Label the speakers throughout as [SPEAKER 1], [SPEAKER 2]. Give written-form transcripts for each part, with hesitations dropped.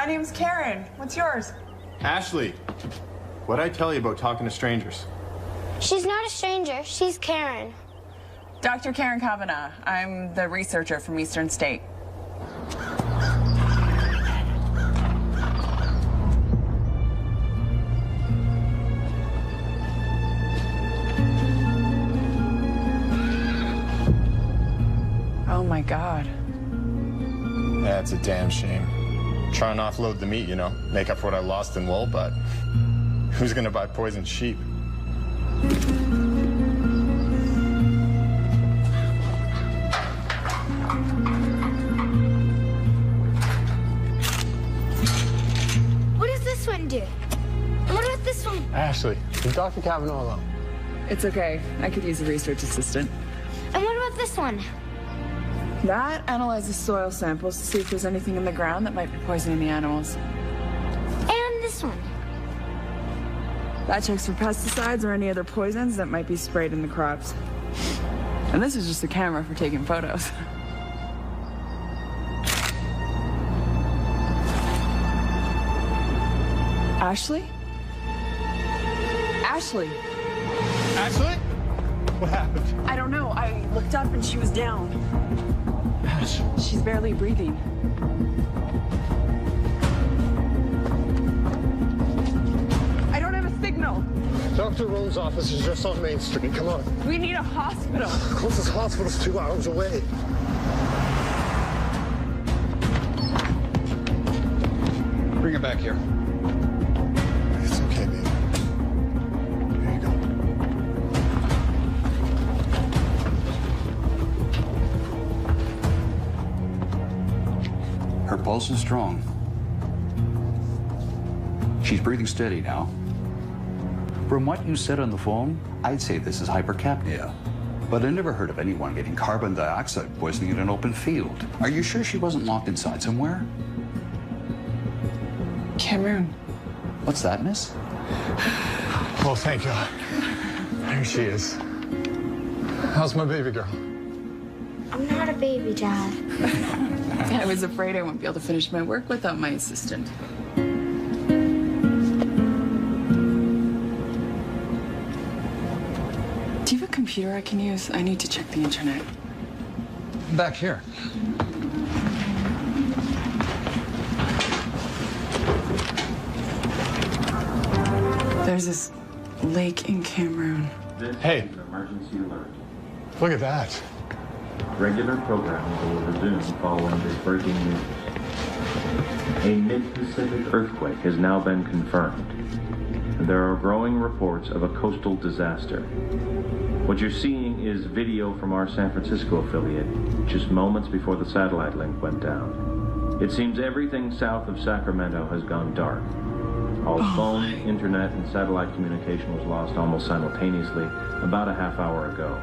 [SPEAKER 1] name's Karen. What's yours?
[SPEAKER 2] Ashley, what'd I tell you about talking to strangers?
[SPEAKER 3] She's not a stranger. She's Karen.
[SPEAKER 1] Dr. Karen Kavanagh. I'm the researcher from Eastern State. Oh my God.
[SPEAKER 2] Yeah, it's a damn shame. Trying to offload the meat, you know, make up for what I lost in wool, but who's gonna buy poisoned sheep?
[SPEAKER 3] What does this one do? And what about this one?
[SPEAKER 2] Ashley, leave Dr. Kavanaugh alone.
[SPEAKER 1] It's okay. I could use a research assistant.
[SPEAKER 3] And what about this one?
[SPEAKER 1] That analyzes soil samples to see if there's anything in the ground that might be poisoning the animals.
[SPEAKER 3] And this one.
[SPEAKER 1] That checks for pesticides or any other poisons that might be sprayed in the crops. And this is just a camera for taking photos. Ashley? Ashley?
[SPEAKER 2] Ashley? What happened?
[SPEAKER 1] I don't know. I looked up and she was down.
[SPEAKER 2] Ash.
[SPEAKER 1] She's barely breathing. I don't have a signal.
[SPEAKER 4] Dr. Rowe's office is just on Main Street. Come on.
[SPEAKER 1] We need a hospital.
[SPEAKER 4] Closest hospital's 2 hours away.
[SPEAKER 2] Bring it back here. It's okay, baby. Here you go.
[SPEAKER 5] Her pulse is strong. She's breathing steady now. From what you said on the phone, I'd say this is hypercapnia. But I never heard of anyone getting carbon dioxide poisoning in an open field. Are you sure she wasn't locked inside somewhere?
[SPEAKER 1] Cameroon.
[SPEAKER 5] What's that, miss?
[SPEAKER 4] Well, thank you. There she is. How's my baby girl?
[SPEAKER 3] I'm not a baby, Dad.
[SPEAKER 1] I was afraid I wouldn't be able to finish my work without my assistant. Do you have a computer I can use? I need to check the internet.
[SPEAKER 4] Back here.
[SPEAKER 1] There's this lake in Cameroon.
[SPEAKER 4] Hey.
[SPEAKER 6] Emergency alert.
[SPEAKER 4] Look at that.
[SPEAKER 6] Regular programming will resume following this breaking news. A mid-Pacific earthquake has now been confirmed. There are growing reports of a coastal disaster. What you're seeing is video from our San Francisco affiliate just moments before the satellite link went down. It seems everything south of Sacramento has gone dark. All phone, internet, and satellite communication was lost almost simultaneously about a half hour ago.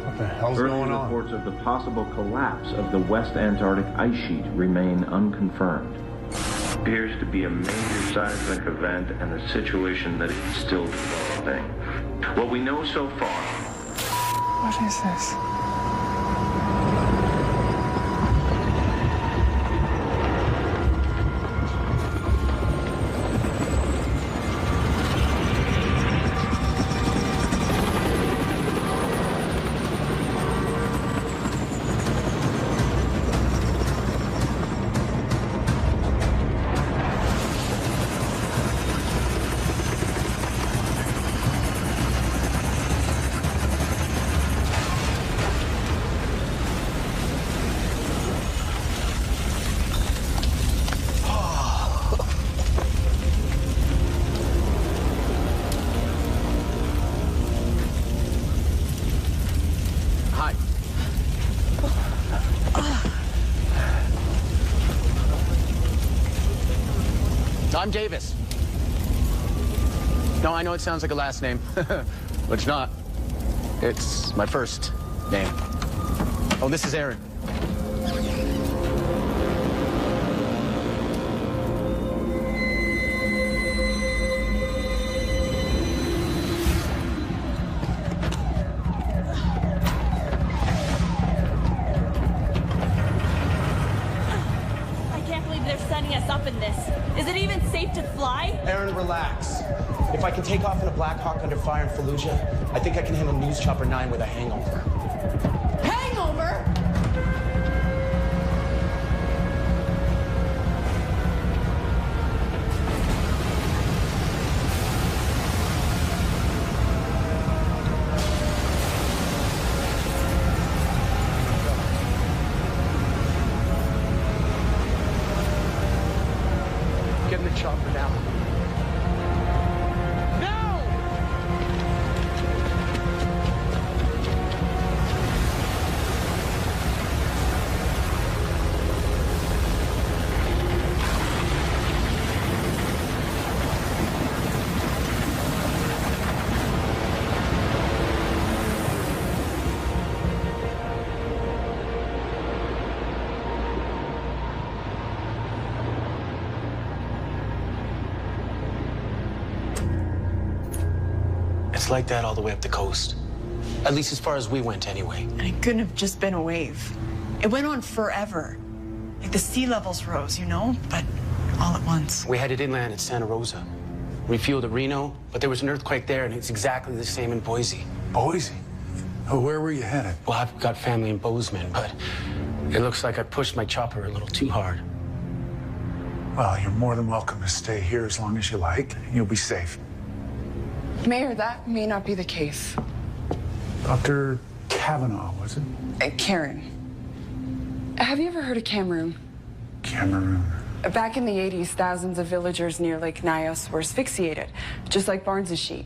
[SPEAKER 4] What the hell's
[SPEAKER 6] Early
[SPEAKER 4] going on?
[SPEAKER 6] reports of the possible collapse of the West Antarctic ice sheet remain unconfirmed. Appears to be a major seismic event and a situation that is still developing. What we know so far.
[SPEAKER 1] What is this?
[SPEAKER 7] I'm Davis. No, I know it sounds like a last name, but it's not. It's my first name. Oh, this is Aaron.
[SPEAKER 8] I can't believe they're setting us up in this. relax. If I can take off in a Black Hawk under fire in Fallujah, I think I can handle News Chopper 9 with a hangover.
[SPEAKER 1] Hangover?
[SPEAKER 8] Get in the chopper now. It's like that all the way up the coast. At least as far as we went, anyway.
[SPEAKER 1] And it couldn't have just been a wave. It went on forever. Like the sea levels rose, you know? But all at once.
[SPEAKER 8] We headed inland at Santa Rosa. Refueled at Reno, but there was an earthquake there, and it's exactly the same in Boise.
[SPEAKER 4] Boise? Oh, where were you headed?
[SPEAKER 8] Well, I've got family in Bozeman, but it looks like I pushed my chopper a little too hard.
[SPEAKER 4] Well, you're more than welcome to stay here as long as you like. You'll be safe.
[SPEAKER 1] Mayor, that may not be the case.
[SPEAKER 4] Dr. Kavanaugh, was it?
[SPEAKER 1] Karen. Have you ever heard of Cameroon?
[SPEAKER 4] Cameroon.
[SPEAKER 1] Back in the 80s, thousands of villagers near Lake Nyos were asphyxiated, just like Barnes's sheep.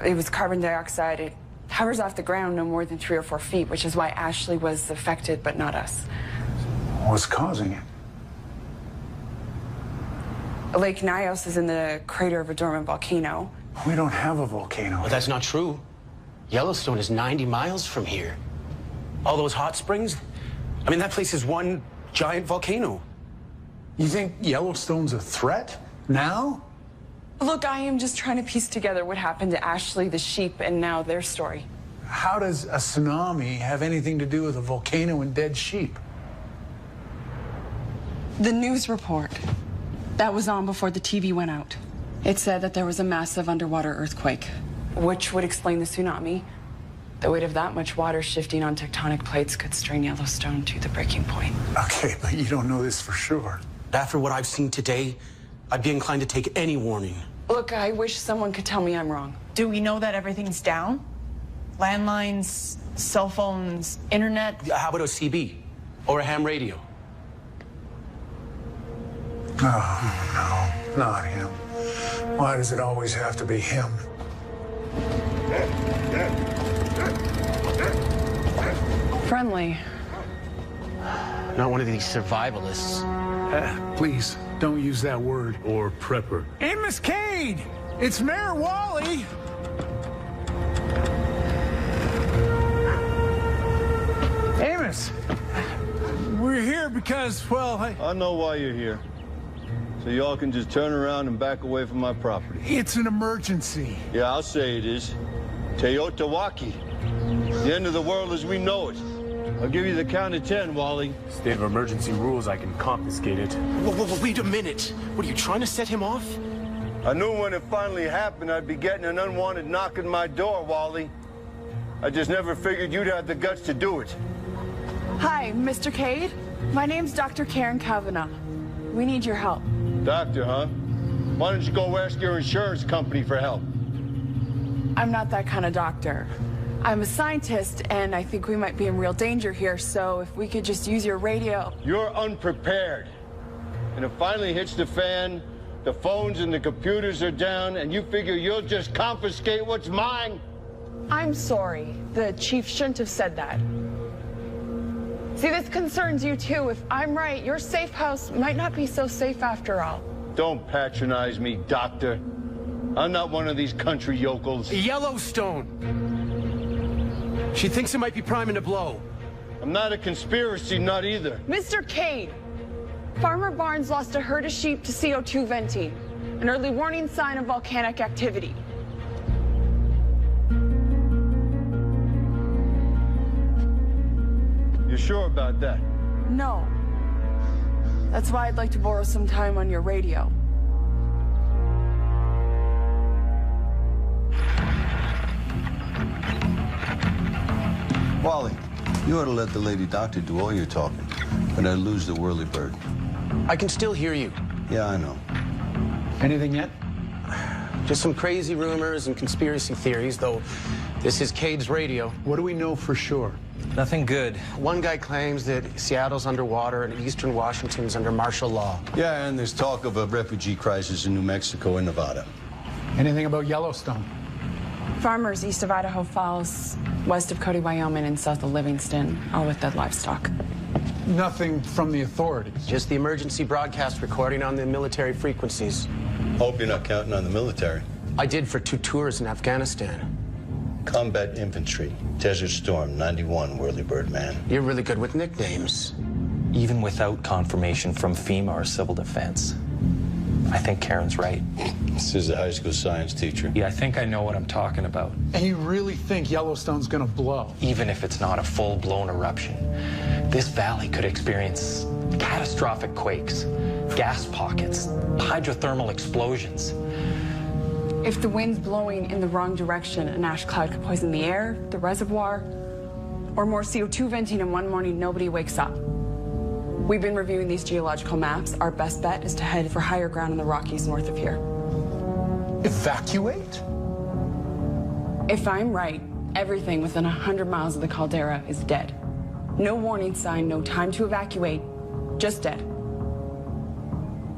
[SPEAKER 1] It was carbon dioxide. It hovers off the ground no more than 3 or 4 feet, which is why Ashley was affected, but not us.
[SPEAKER 4] What's causing it?
[SPEAKER 1] Lake Nyos is in the crater of a dormant volcano.
[SPEAKER 4] We don't have a volcano.
[SPEAKER 8] Well, that's not true. Yellowstone is 90 miles from here. All those hot springs, I mean, that place is one giant volcano.
[SPEAKER 4] You think Yellowstone's a threat now?
[SPEAKER 1] Look, I am just trying to piece together what happened to Ashley, the sheep, and now their story.
[SPEAKER 4] How does a tsunami have anything to do with a volcano and dead sheep?
[SPEAKER 1] The news report that was on before the TV went out. It said that there was a massive underwater earthquake, which would explain the tsunami. The weight of that much water shifting on tectonic plates could strain Yellowstone to the breaking point.
[SPEAKER 4] Okay, but you don't know this for sure.
[SPEAKER 8] After what I've seen today, I'd be inclined to take any warning.
[SPEAKER 1] Look, I wish someone could tell me I'm wrong.
[SPEAKER 9] Do we know that everything's down? Landlines, cell phones, internet?
[SPEAKER 8] How about a CB or a ham radio?
[SPEAKER 4] Oh, no, not him. Why does it always have to be him?
[SPEAKER 1] Friendly.
[SPEAKER 8] Not one of these survivalists.
[SPEAKER 4] Please, don't use that word.
[SPEAKER 10] Or prepper.
[SPEAKER 4] Amos Cade! It's Mayor Wally! Amos! We're here because, well,
[SPEAKER 10] I know why you're here. So y'all can just turn around and back away from my property.
[SPEAKER 4] It's an emergency.
[SPEAKER 10] Yeah, I'll say it is. Teotawaki. The end of the world as we know it. I'll give you the count of 10, Wally.
[SPEAKER 11] State of emergency rules, I can confiscate it.
[SPEAKER 8] Wait a minute. What, are you trying to set him off?
[SPEAKER 10] I knew when it finally happened I'd be getting an unwanted knock on my door, Wally. I just never figured you'd have the guts to do it.
[SPEAKER 1] Hi, Mr. Cade. My name's Dr. Karen Kavanaugh. We need your help.
[SPEAKER 10] Doctor, huh? Why don't you go ask your insurance company for help?
[SPEAKER 1] I'm not that kind of doctor. I'm a scientist, and I think we might be in real danger here, so if we could just use your radio...
[SPEAKER 10] You're unprepared. And it finally hits the fan, the phones and the computers are down, and you figure you'll just confiscate what's mine?
[SPEAKER 1] I'm sorry. The chief shouldn't have said that. See, this concerns you, too. If I'm right, your safe house might not be so safe after all.
[SPEAKER 10] Don't patronize me, Doctor. I'm not one of these country yokels.
[SPEAKER 8] Yellowstone! She thinks it might be priming to blow.
[SPEAKER 10] I'm not a conspiracy nut either.
[SPEAKER 1] Mr. Cade, Farmer Barnes lost a herd of sheep to CO2 venting, an early warning sign of volcanic activity.
[SPEAKER 10] You sure about that?
[SPEAKER 1] No. That's why I'd like to borrow some time on your radio.
[SPEAKER 12] Wally, you ought to let the lady doctor do all your talking, but I lose the whirlybird.
[SPEAKER 8] I can still hear you.
[SPEAKER 12] Yeah, I know.
[SPEAKER 7] Anything yet?
[SPEAKER 8] Just some crazy rumors and conspiracy theories, though this is Cade's radio.
[SPEAKER 7] What do we know for sure?
[SPEAKER 13] Nothing good.
[SPEAKER 8] One guy claims that Seattle's underwater and eastern Washington's under martial law.
[SPEAKER 12] Yeah, and there's talk of a refugee crisis in New Mexico and Nevada.
[SPEAKER 7] Anything about Yellowstone?
[SPEAKER 1] Farmers east of Idaho Falls, west of Cody, Wyoming, and south of Livingston, all with dead livestock.
[SPEAKER 7] Nothing from the authorities.
[SPEAKER 8] Just the emergency broadcast recording on the military frequencies.
[SPEAKER 12] Hope you're not counting on the military.
[SPEAKER 8] I did for 2 tours in Afghanistan.
[SPEAKER 12] Combat infantry, Desert Storm, 91, whirlybird man.
[SPEAKER 8] You're really good with nicknames.
[SPEAKER 13] Even without confirmation from FEMA or Civil Defense. I think Karen's right.
[SPEAKER 12] This is a high school science teacher.
[SPEAKER 13] Yeah, I think I know what I'm talking about.
[SPEAKER 7] And you really think Yellowstone's gonna blow?
[SPEAKER 13] Even if it's not a full-blown eruption, this valley could experience catastrophic quakes, gas pockets, hydrothermal explosions.
[SPEAKER 1] If the wind's blowing in the wrong direction, an ash cloud could poison the air, the reservoir, or more CO2 venting, and one morning nobody wakes up. We've been reviewing these geological maps. Our best bet is to head for higher ground in the Rockies north of here.
[SPEAKER 7] Evacuate?
[SPEAKER 1] If I'm right, everything within 100 miles of the caldera is dead. No warning sign, no time to evacuate, just dead.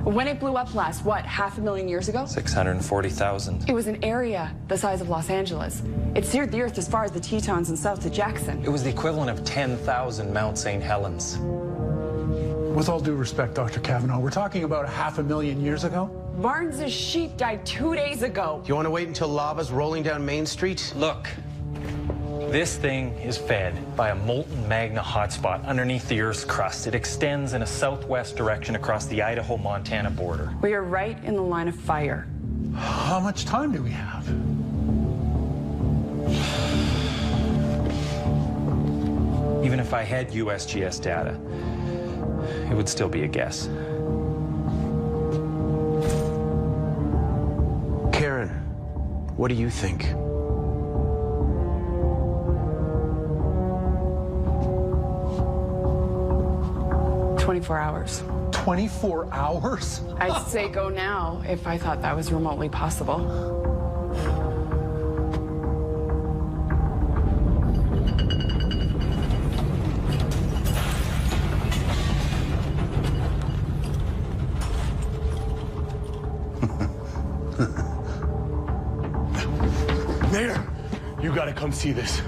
[SPEAKER 1] When it blew up last, what, 500,000 years ago?
[SPEAKER 13] 640,000.
[SPEAKER 1] It was an area the size of Los Angeles. It seared the earth as far as the Tetons and south to Jackson.
[SPEAKER 13] It was the equivalent of 10,000 Mount St. Helens.
[SPEAKER 7] With all due respect, Dr. Kavanaugh, we're talking about 500,000 years ago?
[SPEAKER 1] Barnes's sheep died 2 days ago.
[SPEAKER 8] You want to wait until lava's rolling down Main Street?
[SPEAKER 13] Look, this thing is fed by a molten magma hotspot underneath the Earth's crust. It extends in a southwest direction across the Idaho-Montana border.
[SPEAKER 1] We are right in the line of fire.
[SPEAKER 7] How much time do we have?
[SPEAKER 13] Even if I had USGS data, it would still be a guess.
[SPEAKER 8] Karen, what do you think?
[SPEAKER 1] Hours.
[SPEAKER 7] 24 hours?
[SPEAKER 1] I'd say go now if I thought that was remotely possible.
[SPEAKER 11] Mayor, you gotta come see this.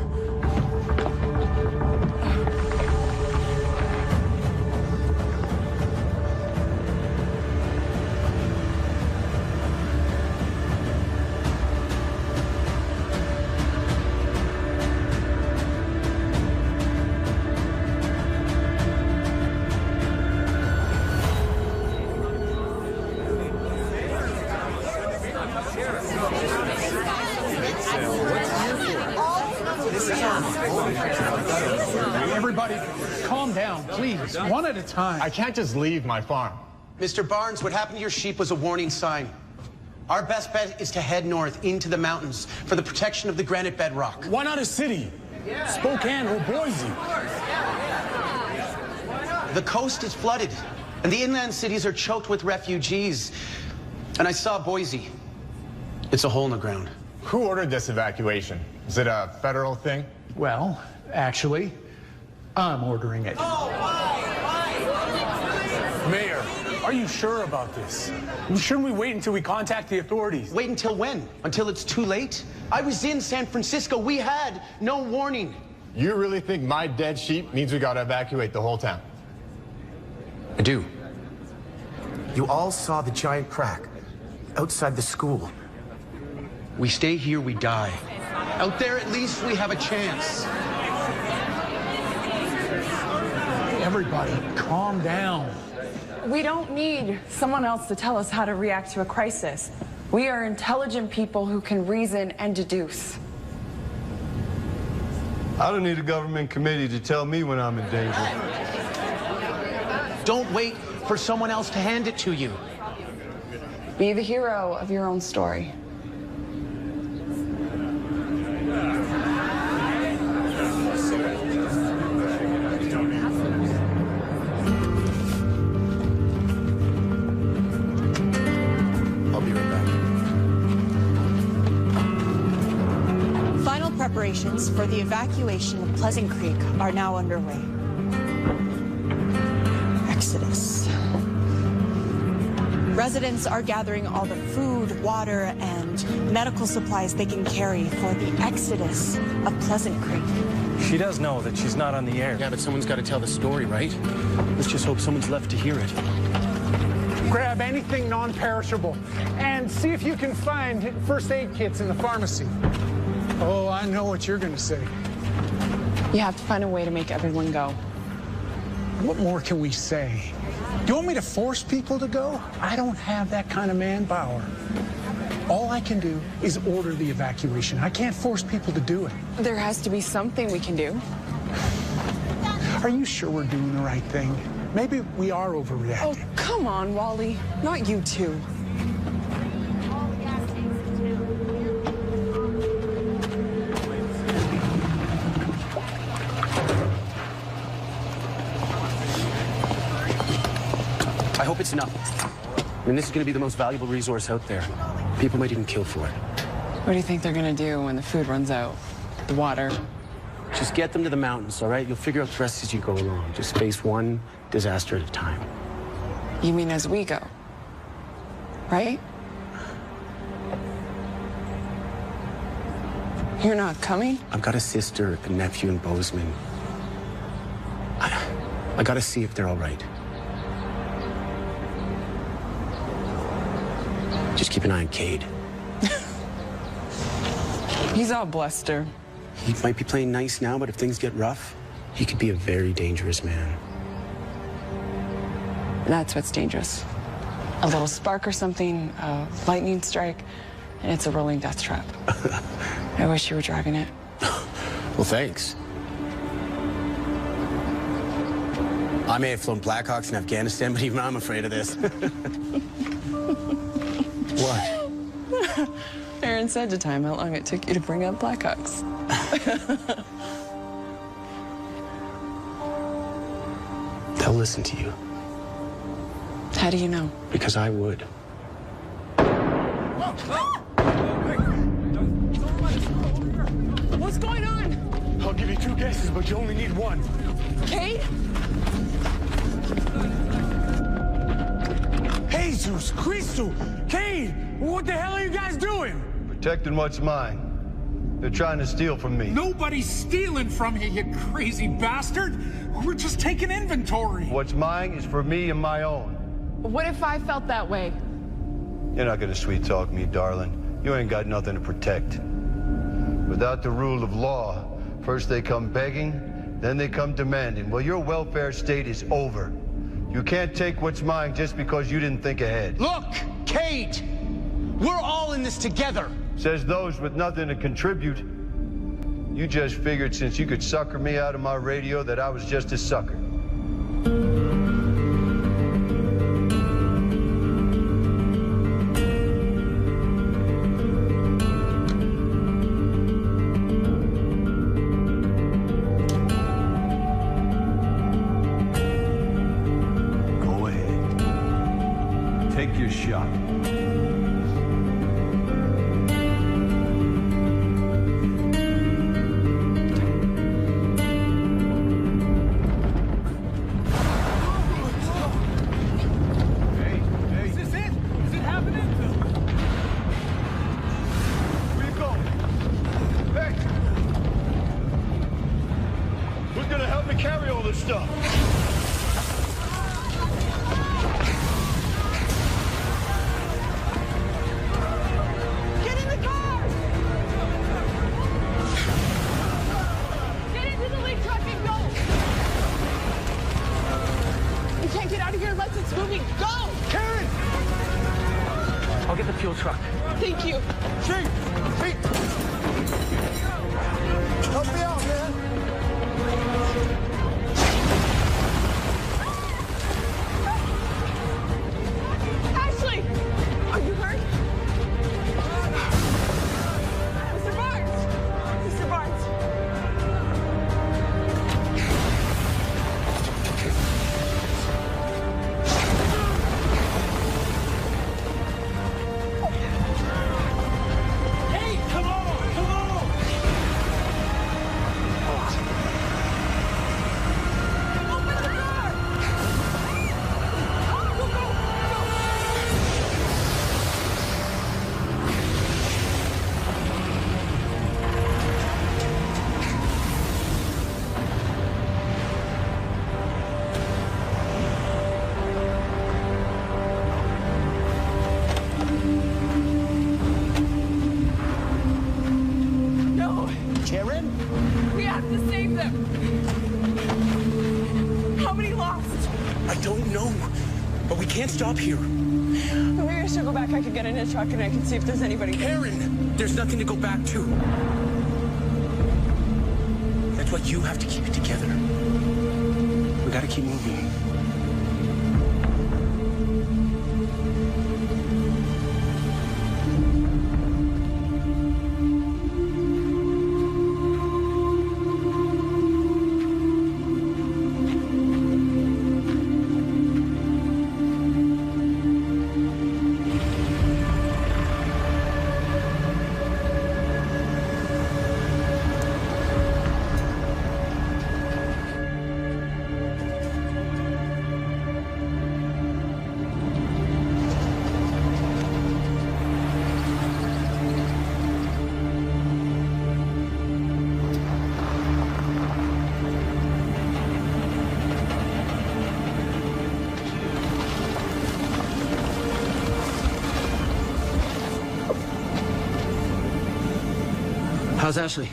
[SPEAKER 7] Everybody, calm down, please. One at a time.
[SPEAKER 2] I can't just leave my farm.
[SPEAKER 8] Mr. Barnes, what happened to your sheep was a warning sign. Our best bet is to head north into the mountains for the protection of the granite bedrock.
[SPEAKER 11] Why not a city? Spokane or Boise?
[SPEAKER 8] The coast is flooded, and the inland cities are choked with refugees. And I saw Boise. It's a hole in the ground.
[SPEAKER 2] Who ordered this evacuation? Is it a federal thing?
[SPEAKER 7] Well, actually, I'm ordering it.
[SPEAKER 11] Mayor, are you sure about this? Shouldn't we wait until we contact the authorities?
[SPEAKER 8] Wait until when? Until it's too late? I was in San Francisco. We had no warning.
[SPEAKER 2] You really think my dead sheep means we gotta evacuate the whole town?
[SPEAKER 8] I do.
[SPEAKER 14] You all saw the giant crack outside the school.
[SPEAKER 8] We stay here, we die. Out there, at least we have a chance.
[SPEAKER 7] Everybody, calm down.
[SPEAKER 1] We don't need someone else to tell us how to react to a crisis. We are intelligent people who can reason and deduce.
[SPEAKER 12] I don't need a government committee to tell me when I'm in danger.
[SPEAKER 8] Don't wait for someone else to hand it to you.
[SPEAKER 1] Be the hero of your own story.
[SPEAKER 9] preparations for the evacuation of Pleasant Creek are now underway. Exodus. Residents are gathering all the food, water, and medical supplies they can carry for the exodus of Pleasant Creek.
[SPEAKER 13] She does know that she's not on the air.
[SPEAKER 8] Yeah, but someone's got to tell the story, right? Let's just hope someone's left to hear it.
[SPEAKER 11] Grab anything non-perishable and see if you can find first aid kits in the pharmacy. Oh, I know what you're going to say.
[SPEAKER 1] You have to find a way to make everyone go.
[SPEAKER 11] What more can we say? Do you want me to force people to go? I don't have that kind of manpower. All I can do is order the evacuation. I can't force people to do it.
[SPEAKER 1] There has to be something we can do.
[SPEAKER 11] Are you sure we're doing the right thing? Maybe we are overreacting.
[SPEAKER 1] Oh, come on, Wally. Not you two.
[SPEAKER 8] I hope it's enough. I mean, this is going to be the most valuable resource out there. People might even kill for it.
[SPEAKER 1] What do you think they're gonna do when the food runs out? The water?
[SPEAKER 8] Just get them to the mountains, all right? You'll figure out the rest as you go along. Just face one disaster at a time.
[SPEAKER 1] You mean as we go? Right? You're not coming?
[SPEAKER 8] I've got a sister, a nephew in Bozeman. I gotta see if they're all right. Just keep an eye on Cade.
[SPEAKER 1] He's all bluster.
[SPEAKER 8] He might be playing nice now, but if things get rough, he could be a very dangerous man.
[SPEAKER 1] That's what's dangerous. A little spark or something, a lightning strike, and it's a rolling death trap. I wish you were driving it.
[SPEAKER 8] Well, thanks. I may have flown Blackhawks in Afghanistan, but even I'm afraid of this. What?
[SPEAKER 1] Aaron said to time how long it took you to bring up Blackhawks.
[SPEAKER 8] They'll listen to you.
[SPEAKER 1] How do you know?
[SPEAKER 8] Because I would.
[SPEAKER 1] What's going on?
[SPEAKER 11] I'll give you 2 guesses, but you only need 1.
[SPEAKER 1] Cade?
[SPEAKER 11] Jesus Christo! Cade! What the hell are you guys doing?
[SPEAKER 10] Protecting what's mine. They're trying to steal from me.
[SPEAKER 11] Nobody's stealing from you, you crazy bastard! We're just taking inventory.
[SPEAKER 10] What's mine is for me and my own.
[SPEAKER 1] What if I felt that way?
[SPEAKER 10] You're not gonna sweet talk me, darling. You ain't got nothing to protect. Without the rule of law, first they come begging, then they come demanding. Well, your welfare state is over. You can't take what's mine just because you didn't think ahead.
[SPEAKER 8] Look, Cade! We're all in this together.
[SPEAKER 10] Says those with nothing to contribute. You just figured since you could sucker me out of my radio that I was just a sucker.
[SPEAKER 12] Go ahead. Take your shot.
[SPEAKER 1] Thank you.
[SPEAKER 11] Chief! Help me out, man!
[SPEAKER 1] Ashley! Are you hurt? Mr. Barnes! Mr. Barnes!
[SPEAKER 8] I don't know. But we can't stop here.
[SPEAKER 1] Maybe I should go back. I could get in a truck and I can see if there's anybody.
[SPEAKER 8] Aaron, there's nothing to go back to. That's why you have to keep it together. We gotta keep moving. How's Ashley?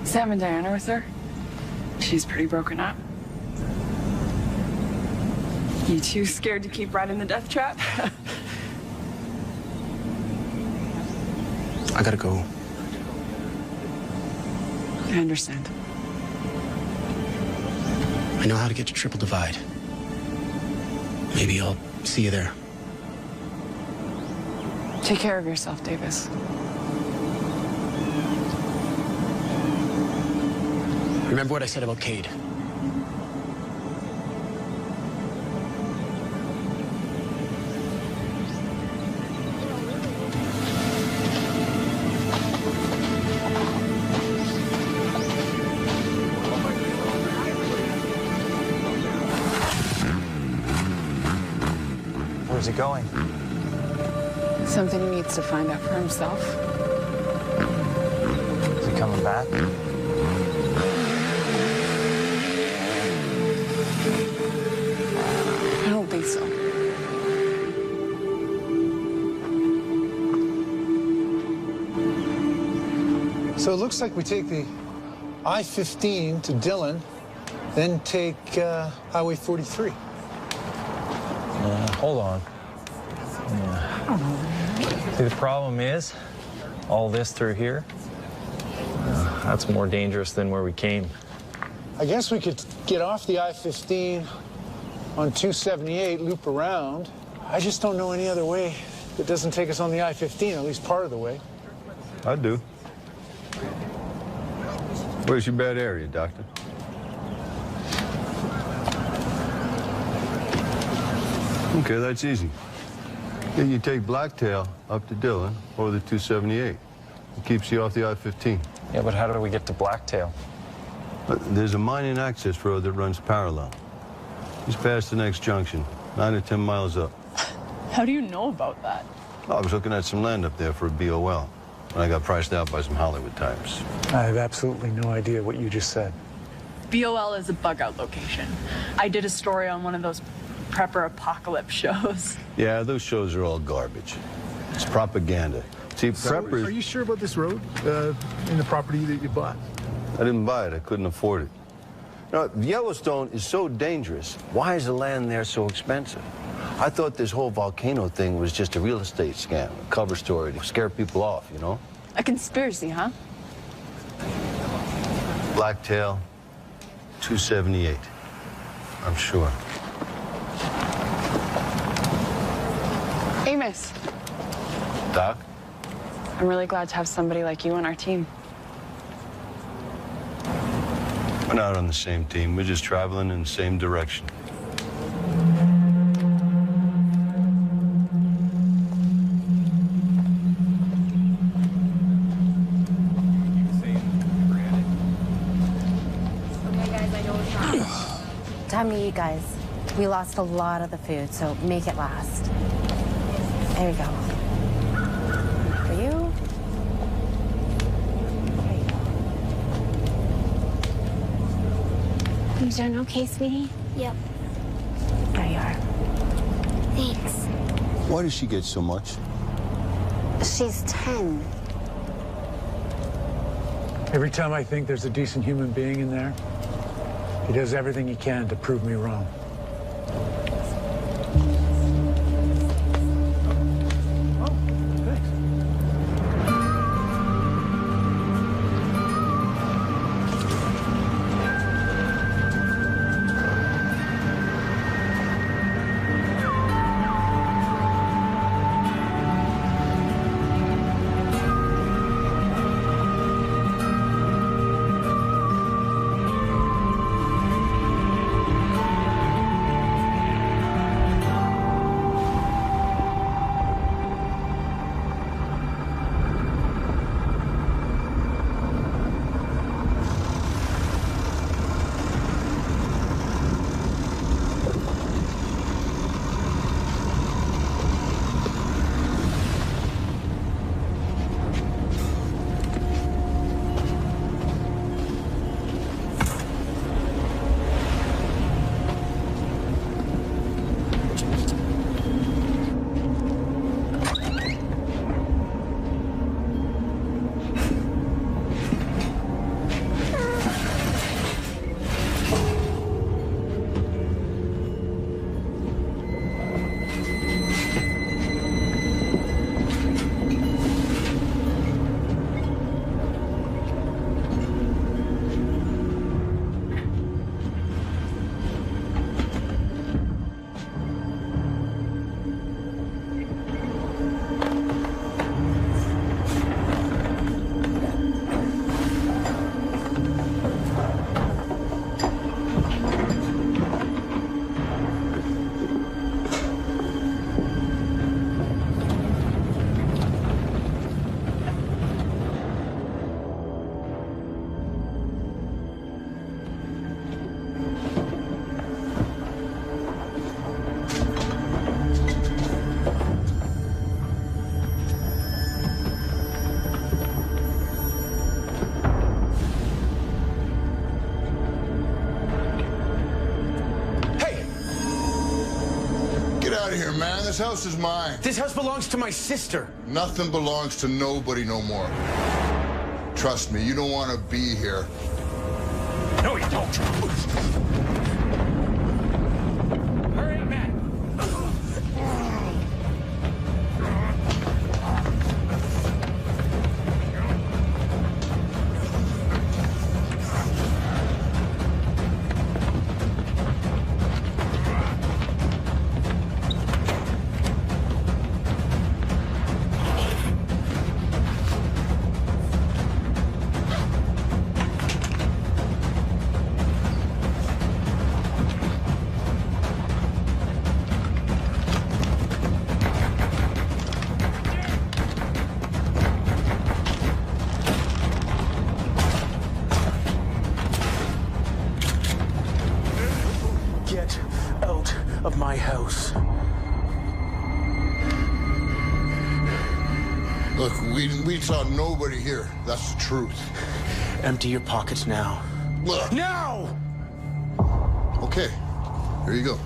[SPEAKER 1] Sam and Diana with her. She's pretty broken up. You too scared to keep riding the death trap?
[SPEAKER 8] I gotta go.
[SPEAKER 1] I understand.
[SPEAKER 8] I know how to get to Triple Divide. Maybe I'll see you there.
[SPEAKER 1] Take care of yourself, Davis.
[SPEAKER 8] Remember what I said about Cade?
[SPEAKER 15] Where's he going?
[SPEAKER 1] Something he needs to find out for himself.
[SPEAKER 15] Is he coming back?
[SPEAKER 1] I don't think so.
[SPEAKER 11] So it looks like we take the I-15 to Dillon, then take Highway 43.
[SPEAKER 15] Hold on. See, the problem is, all this through here, that's more dangerous than where we came.
[SPEAKER 11] I guess we could get off the I-15 on 278, loop around. I just don't know any other way that doesn't take us on the I-15, at least part of the way.
[SPEAKER 10] I do. Where's your bad area, Doctor? Okay, that's easy. Then you take Blacktail up to Dillon or the 278. It keeps you off the I-15.
[SPEAKER 15] Yeah, but how do we get to Blacktail?
[SPEAKER 10] There's a mining access road that runs parallel. Just past the next junction, 9 or 10 miles up.
[SPEAKER 1] How do you know about that?
[SPEAKER 10] I was looking at some land up there for a BOL, and I got priced out by some Hollywood types.
[SPEAKER 11] I have absolutely no idea what you just said.
[SPEAKER 1] BOL is a bug-out location. I did a story on one of those prepper apocalypse shows.
[SPEAKER 10] Yeah, those shows are all garbage. It's propaganda. See, preppers...
[SPEAKER 4] Are you sure about this road in the property that you bought?
[SPEAKER 10] I didn't buy it. I couldn't afford it. You know, Yellowstone is so dangerous. Why is the land there so expensive? I thought this whole volcano thing was just a real estate scam, a cover story to scare people off, you know?
[SPEAKER 1] A conspiracy, huh?
[SPEAKER 10] Blacktail, 278. I'm sure.
[SPEAKER 1] Amos,
[SPEAKER 10] Doc?
[SPEAKER 1] I'm really glad to have somebody like you on our team.
[SPEAKER 10] We're not on the same team. We're just traveling in the same direction.
[SPEAKER 16] Time to eat, guys. We lost a lot of the food, so make it last. There you go. For you. There you go.
[SPEAKER 3] You doing okay, sweetie? Yep.
[SPEAKER 16] There you are.
[SPEAKER 3] Thanks.
[SPEAKER 12] Why does she get so much?
[SPEAKER 16] She's 10.
[SPEAKER 11] Every time I think there's a decent human being in there, he does everything he can to prove me wrong.
[SPEAKER 17] Man, this house is mine.
[SPEAKER 8] This house belongs to my sister.
[SPEAKER 17] Nothing belongs to nobody no more. Trust me, you don't want to be here.
[SPEAKER 8] No, you don't. Hurry, man. Of my house.
[SPEAKER 17] Look, we saw nobody here. That's the truth.
[SPEAKER 8] Empty your pockets now.
[SPEAKER 17] Look.
[SPEAKER 8] Now!
[SPEAKER 17] Okay, here you go.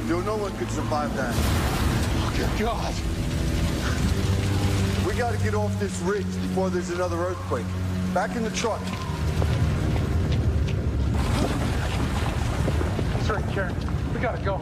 [SPEAKER 10] dude. No one could survive that.
[SPEAKER 4] Oh, good God.
[SPEAKER 10] We gotta get off this ridge before there's another earthquake. Back in the truck.
[SPEAKER 11] That's right, Karen. We gotta go.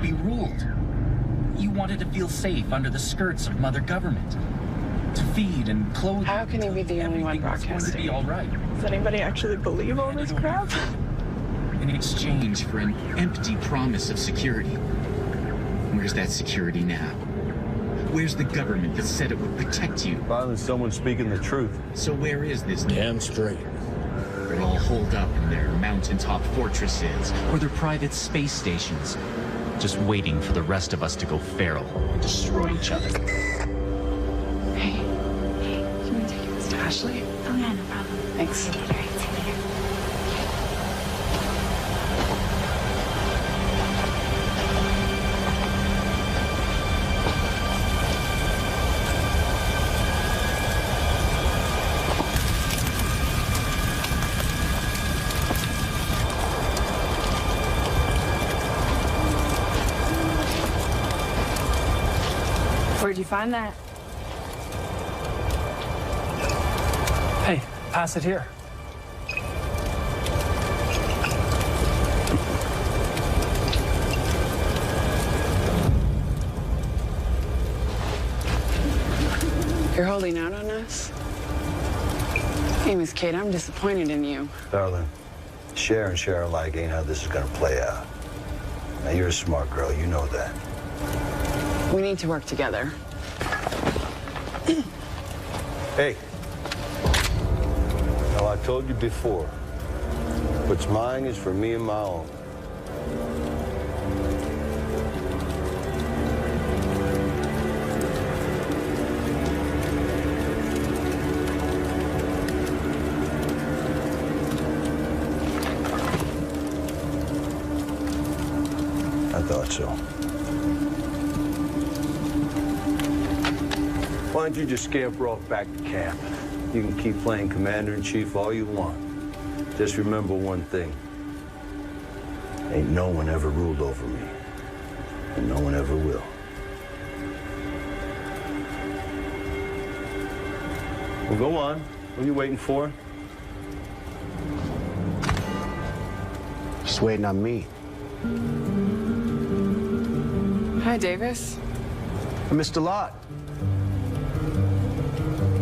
[SPEAKER 18] Be ruled. You wanted to feel safe under the skirts of Mother Government, to feed and clothe.
[SPEAKER 1] How can you be the only one broadcasting?
[SPEAKER 18] To be all right.
[SPEAKER 9] Does anybody actually believe all this crap?
[SPEAKER 18] In exchange for an empty promise of security. Where's that security now? Where's the government that said it would protect you?
[SPEAKER 10] Finally, someone speaking the truth.
[SPEAKER 18] So where is this?
[SPEAKER 12] Damn straight.
[SPEAKER 18] They're all holed up in their mountaintop fortresses or their private space stations, just waiting for the rest of us to go feral and destroy each other.
[SPEAKER 1] Hey, can we take this to Ashley?
[SPEAKER 3] Oh, yeah, no problem.
[SPEAKER 1] Thanks.
[SPEAKER 3] See you later. See you later.
[SPEAKER 1] Where'd you find that?
[SPEAKER 11] Hey, pass it here.
[SPEAKER 1] You're holding out on us? Hey, Miss Kate, I'm disappointed in you.
[SPEAKER 10] Darling, share and share alike ain't how this is gonna play out. Now, you're a smart girl, you know that.
[SPEAKER 1] We need to work together.
[SPEAKER 10] Hey. Now, I told you before, what's mine is for me and my own. I thought so. Why don't you just scamper off back to camp? You can keep playing Commander-in-Chief all you want. Just remember one thing. Ain't no one ever ruled over me. And no one ever will. Well, go on. What are you waiting for?
[SPEAKER 14] Just waiting on me.
[SPEAKER 1] Hi, Davis.
[SPEAKER 14] I missed a lot.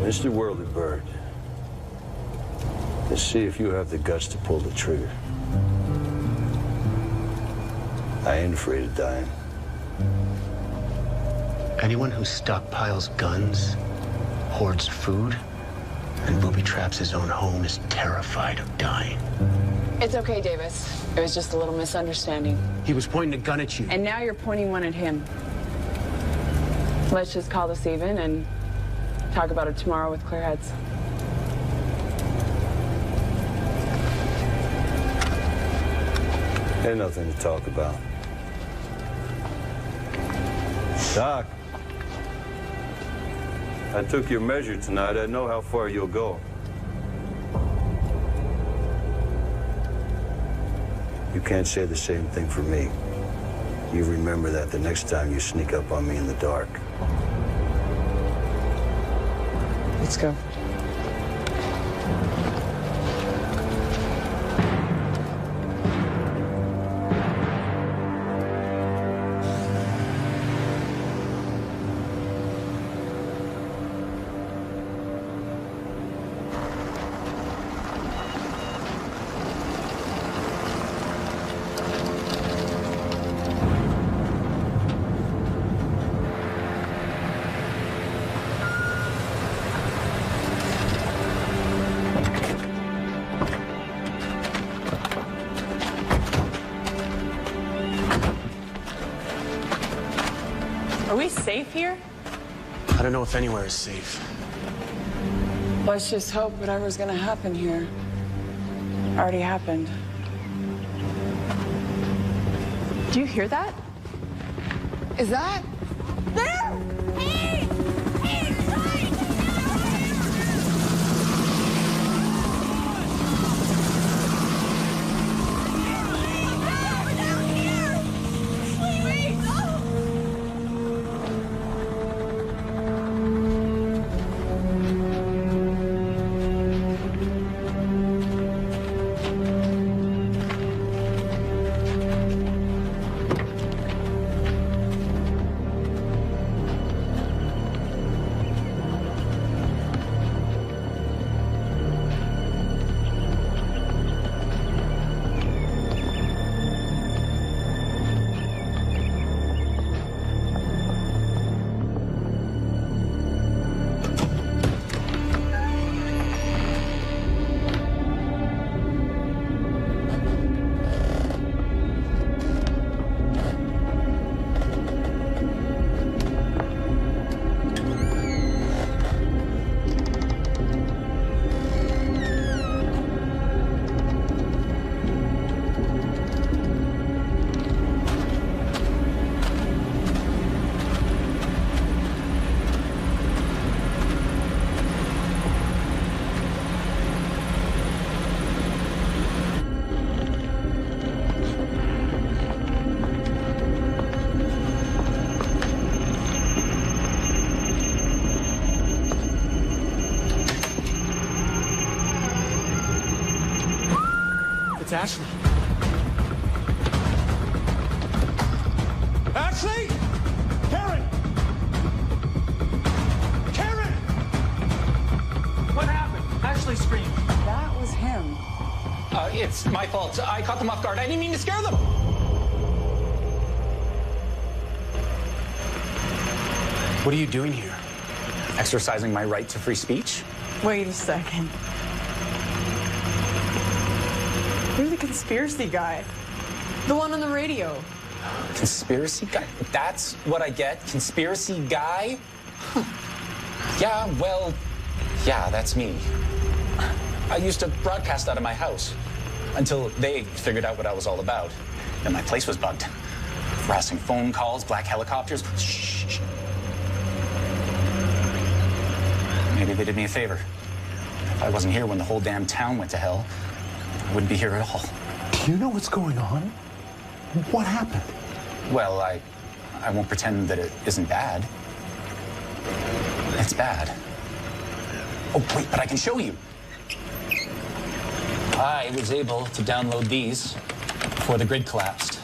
[SPEAKER 10] Mr. Whirly Bird, let's see if you have the guts to pull the trigger. I ain't afraid of dying.
[SPEAKER 8] Anyone who stockpiles guns, hoards food, and booby traps his own home is terrified of dying.
[SPEAKER 1] It's okay, Davis. It was just a little misunderstanding.
[SPEAKER 8] He was pointing a gun at you.
[SPEAKER 1] And now you're pointing one at him. Let's just call this even and talk about it tomorrow with clear heads.
[SPEAKER 10] Ain't nothing to talk about. Doc, I took your measure tonight. I know how far you'll go.
[SPEAKER 12] You can't say the same thing for me. You remember that the next time you sneak up on me in the dark.
[SPEAKER 1] Let's go. Are we safe here?
[SPEAKER 8] I don't know if anywhere is safe.
[SPEAKER 1] Let's just hope whatever's gonna happen here already happened. Do you hear that? Is that? There! Hey! Hey, sorry!
[SPEAKER 8] It's Ashley.
[SPEAKER 11] Ashley? Karen! Karen!
[SPEAKER 19] What happened? Ashley screamed.
[SPEAKER 1] That was him.
[SPEAKER 19] It's my fault. I caught them off guard. I didn't mean to scare them.
[SPEAKER 8] What are you doing here?
[SPEAKER 19] Exercising my right to free speech?
[SPEAKER 1] Wait a second. You're the conspiracy guy. The one on the radio.
[SPEAKER 19] Conspiracy guy? That's what I get? Conspiracy guy? Huh. Yeah, well, yeah, that's me. I used to broadcast out of my house until they figured out what I was all about. And my place was bugged. Harassing phone calls, black helicopters. Shh. Maybe they did me a favor. If I wasn't here when the whole damn town went to hell, I wouldn't be here at all.
[SPEAKER 11] Do you know what's going on? What happened?
[SPEAKER 19] Well, I won't pretend that it isn't bad. It's bad. Oh, wait, but I can show you. I was able to download these before the grid collapsed.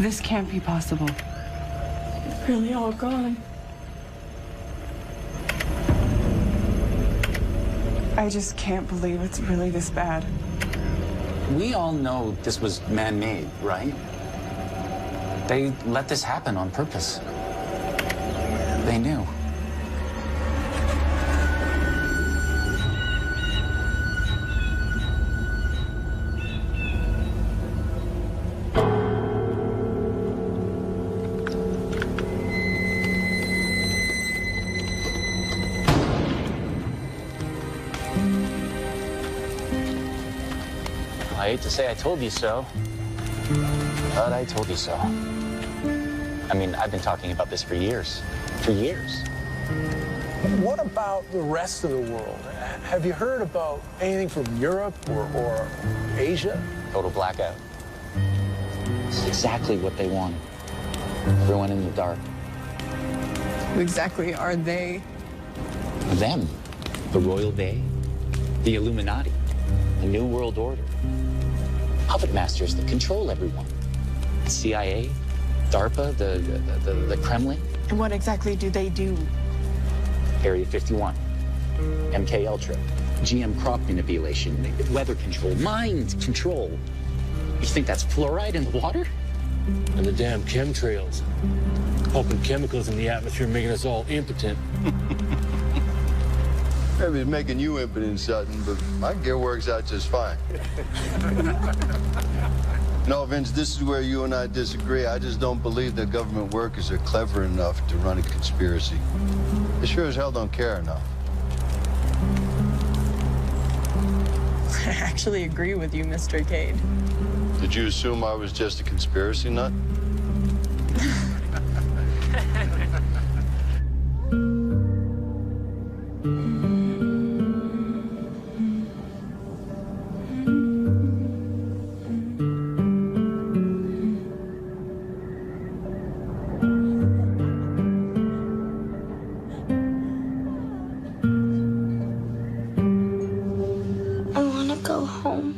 [SPEAKER 1] This can't be possible. Really all gone. I just can't believe it's really this bad.
[SPEAKER 19] We all know this was man-made, right? They let this happen on purpose. They knew. I hate to say I told you so, but I told you so. I mean, I've been talking about this for years. For years.
[SPEAKER 11] What about the rest of the world? Have you heard about anything from Europe or Asia?
[SPEAKER 19] Total blackout. It's exactly what they wanted. Everyone in the dark.
[SPEAKER 9] Who exactly are they?
[SPEAKER 19] Them. The Royal Bay. The Illuminati. The New World Order. Puppet masters that control everyone. The CIA, DARPA, the Kremlin.
[SPEAKER 9] And what exactly do they do?
[SPEAKER 19] Area 51, MK Ultra, GM crop manipulation, weather control, mind control. You think that's fluoride in the water?
[SPEAKER 20] And the damn chemtrails. Pumping chemicals in the atmosphere, making us all impotent.
[SPEAKER 10] Maybe it's making you impotent, Sutton, but my gear works out just fine. No, Vince, this is where you and I disagree. I just don't believe that government workers are clever enough to run a conspiracy. They sure as hell don't care enough.
[SPEAKER 9] I actually agree with you, Mr. Cade.
[SPEAKER 10] Did you assume I was just a conspiracy nut?
[SPEAKER 3] I want to go home.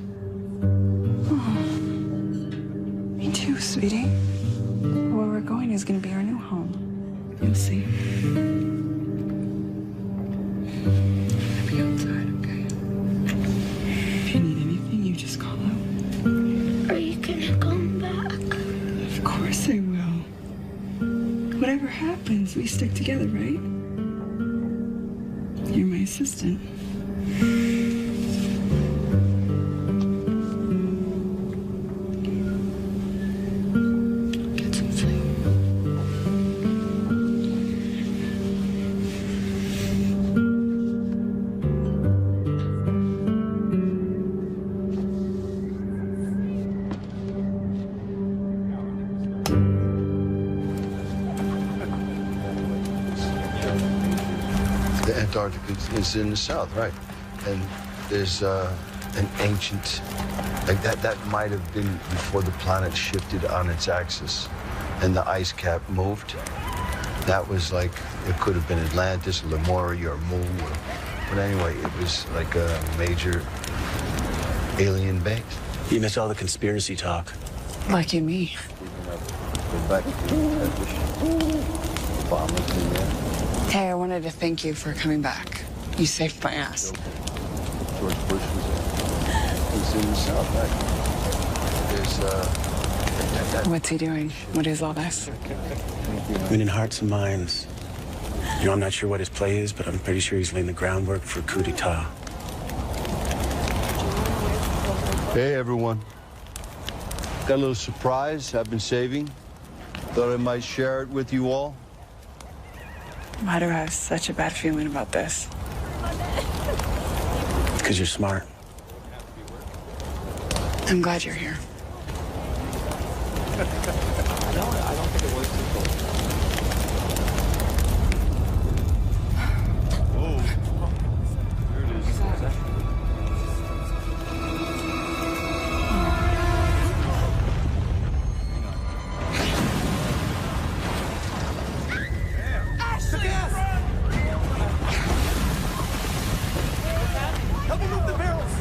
[SPEAKER 1] Me too, sweetie. Where we're going is going to be our new home. You'll see. I'll be outside, okay? If you need anything, you just call out.
[SPEAKER 3] Are you gonna come back?
[SPEAKER 1] Of course I will. Whatever happens, we stick together, right? You're my assistant. Get some sleep.
[SPEAKER 10] The Antarctica is in the south, right? And there's an ancient, like that might have been before the planet shifted on its axis and the ice cap moved. That was like, it could have been Atlantis, Lemuria, or Mu. But anyway, it was like a major alien base.
[SPEAKER 8] You miss all the conspiracy talk.
[SPEAKER 1] Like you me. Hey, I wanted to thank you for coming back. You saved my ass.
[SPEAKER 10] George Bush was in the south, right? There's
[SPEAKER 1] What's he doing? What is all this?
[SPEAKER 8] Winning hearts and minds. You know, I'm not sure what his play is, but I'm pretty sure he's laying the groundwork for a coup d'etat.
[SPEAKER 10] Hey, everyone. Got a little surprise I've been saving. Thought I might share it with you all.
[SPEAKER 1] Why do I have such a bad feeling about this?
[SPEAKER 8] Because you're smart.
[SPEAKER 1] I'm glad you're here.
[SPEAKER 14] Help me move the barrels!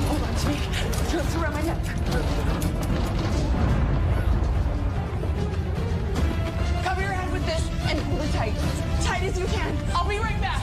[SPEAKER 1] Hold on to me. Ropes around my neck. Cover your head with this and pull it tight. As tight as you can. I'll be right back.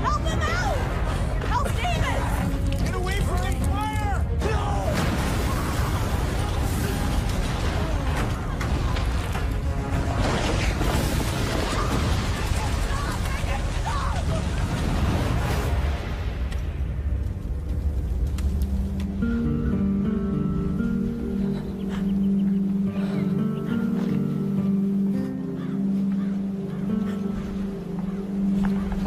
[SPEAKER 14] Help him out! Help David! Get away from him! Fire! No!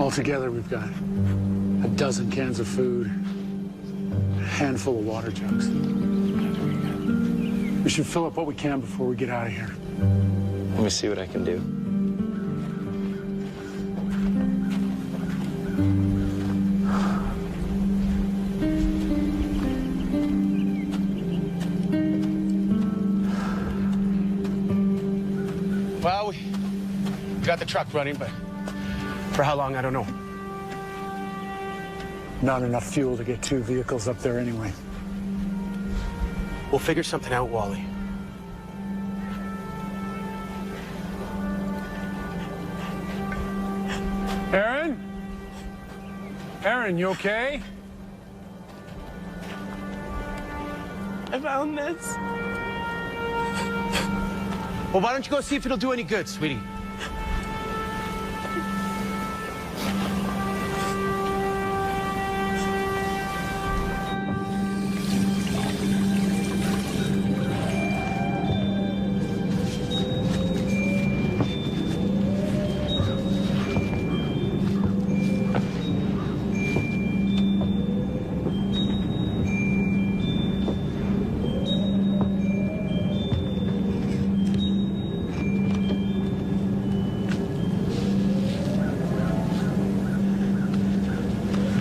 [SPEAKER 11] Altogether, we've got a dozen cans of food, a handful of water jugs. We should fill up what we can before we get out of here.
[SPEAKER 15] Let me see what I can do.
[SPEAKER 7] Well, we got the truck running, but for how long, I don't know.
[SPEAKER 11] Not enough fuel to get 2 vehicles up there anyway.
[SPEAKER 7] We'll figure something out, Wally.
[SPEAKER 11] Aaron? Aaron, you okay?
[SPEAKER 7] I found this. Well, why don't you go see if it'll do any good, sweetie?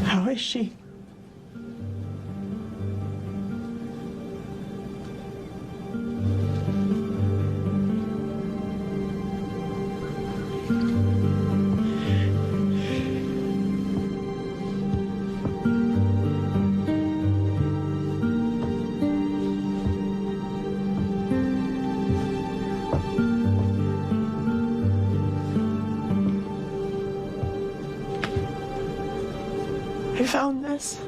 [SPEAKER 9] How is she? I found this.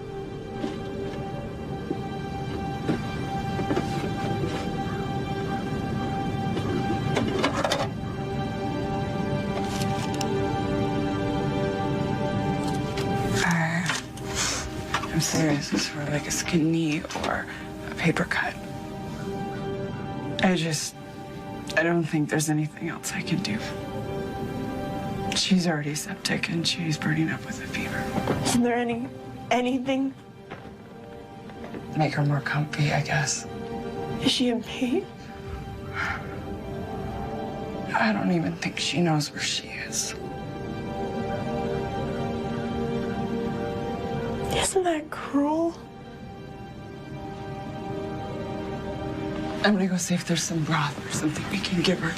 [SPEAKER 1] I'm serious. It's for like a skin knee or a paper cut. I don't think there's anything else I can do. She's already septic and she's burning up with a fever.
[SPEAKER 9] Isn't there anything?
[SPEAKER 1] Make her more comfy, I guess.
[SPEAKER 9] Is she in pain?
[SPEAKER 1] I don't even think she knows where she is.
[SPEAKER 9] Isn't that cruel?
[SPEAKER 1] I'm gonna go see if there's some broth or something we can give her.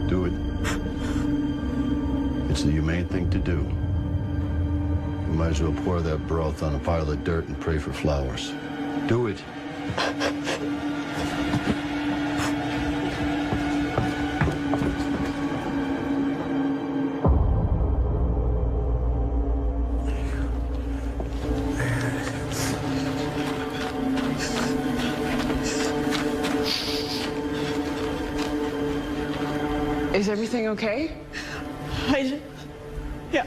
[SPEAKER 10] Do it. It's the humane thing to do. You might as well pour that broth on a pile of dirt and pray for flowers. Do it.
[SPEAKER 1] Is everything okay?
[SPEAKER 9] Yeah.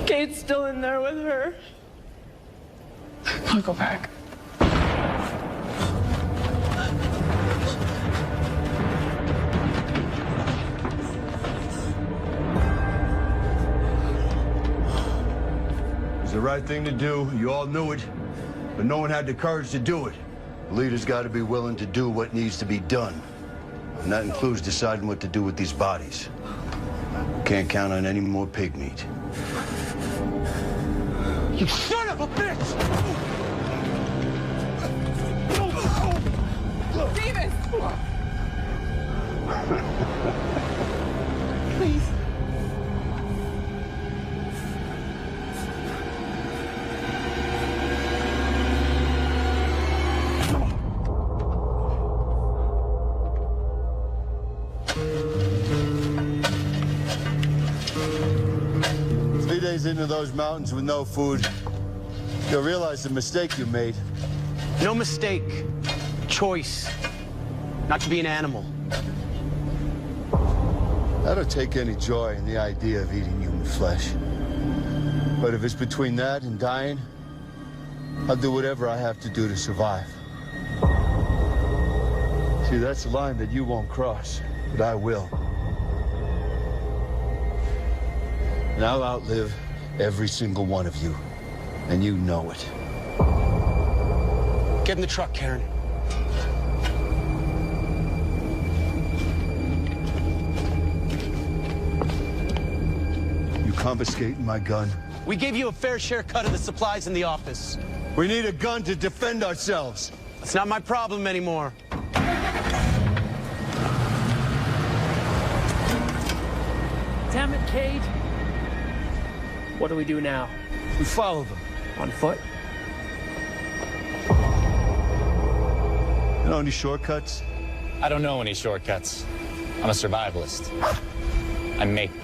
[SPEAKER 9] Kate's still in there with her.
[SPEAKER 1] I'll go back.
[SPEAKER 10] It's the right thing to do. You all knew it, but no one had the courage to do it. The leader's got to be willing to do what needs to be done. And that includes deciding what to do with these bodies. Can't count on any more pig meat.
[SPEAKER 7] You son of a bitch!
[SPEAKER 1] Davis! Please.
[SPEAKER 10] 3 days into those mountains with no food, you'll realize the mistake you made.
[SPEAKER 8] No mistake. Choice. Not to be an animal.
[SPEAKER 10] I don't take any joy in the idea of eating human flesh. But if it's between that and dying, I'll do whatever I have to do to survive. See, that's a line that you won't cross, but I will. And I'll outlive every single one of you, and you know it.
[SPEAKER 8] Get in the truck, Karen.
[SPEAKER 10] You confiscating my gun?
[SPEAKER 8] We gave you a fair share cut of the supplies in the office.
[SPEAKER 10] We need a gun to defend ourselves.
[SPEAKER 8] It's not my problem anymore.
[SPEAKER 21] Damn it, Cade. What do we do now?
[SPEAKER 10] We follow them.
[SPEAKER 21] On foot?
[SPEAKER 10] You know any shortcuts?
[SPEAKER 19] I don't know any shortcuts. I'm a survivalist. I make them.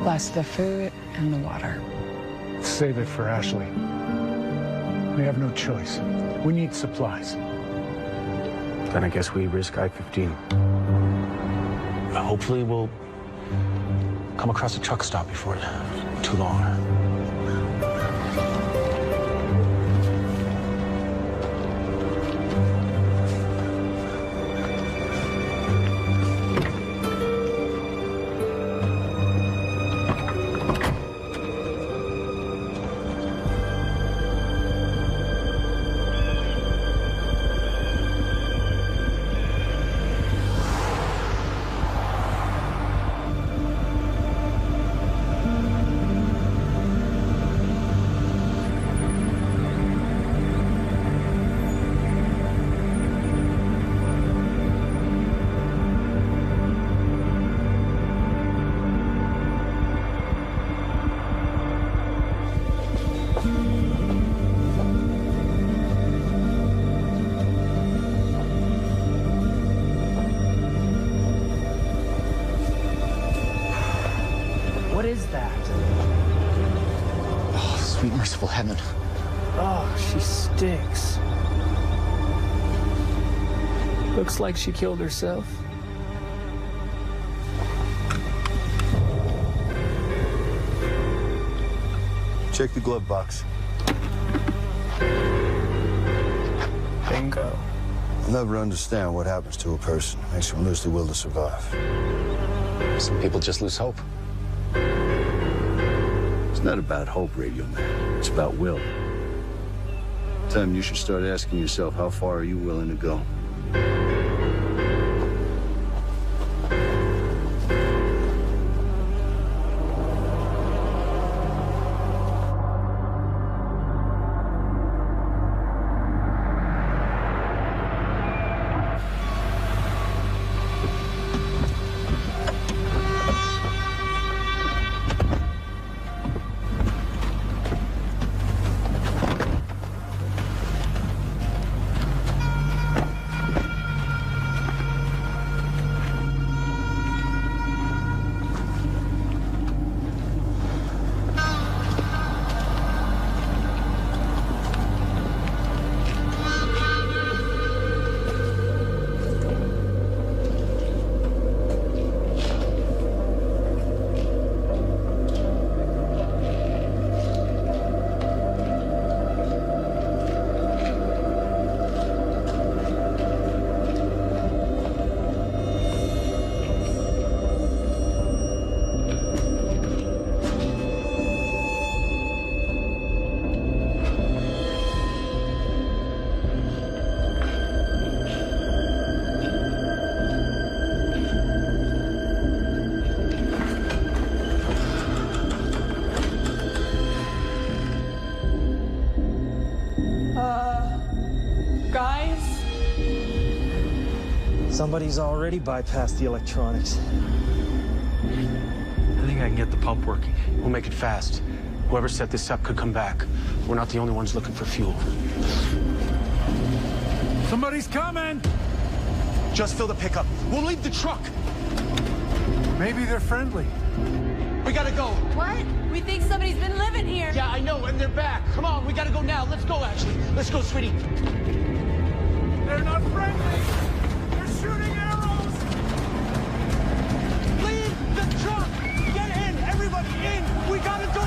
[SPEAKER 1] Plus the food and the water.
[SPEAKER 11] Save it for Ashley. We have no choice. We need supplies.
[SPEAKER 7] Then I guess we risk I-15. Hopefully we'll come across a truck stop before too long.
[SPEAKER 21] What is that?
[SPEAKER 7] Oh, sweet merciful heaven.
[SPEAKER 21] Oh, she stinks. Looks like she killed herself.
[SPEAKER 10] Check the glove box.
[SPEAKER 21] Bingo.
[SPEAKER 12] I'll never understand what happens to a person. Makes them lose the will to survive.
[SPEAKER 19] Some people just lose hope.
[SPEAKER 12] It's not about hope, Radio Man. It's about will. Time you should start asking yourself, how far are you willing to go?
[SPEAKER 15] Somebody's already bypassed the electronics.
[SPEAKER 8] I think I can get the pump working. We'll make it fast. Whoever set this up could come back. We're not the only ones looking for fuel.
[SPEAKER 11] Somebody's coming!
[SPEAKER 8] Just fill the pickup. We'll leave the truck.
[SPEAKER 11] Maybe they're friendly.
[SPEAKER 8] We gotta go.
[SPEAKER 5] What? We think somebody's been living here.
[SPEAKER 8] Yeah, I know, and they're back. Come on, we gotta go now. Let's go, Ashley. Let's go, sweetie.
[SPEAKER 11] They're not friendly! They're shooting arrows!
[SPEAKER 8] Leave the truck! Get in! Everybody in! We gotta go!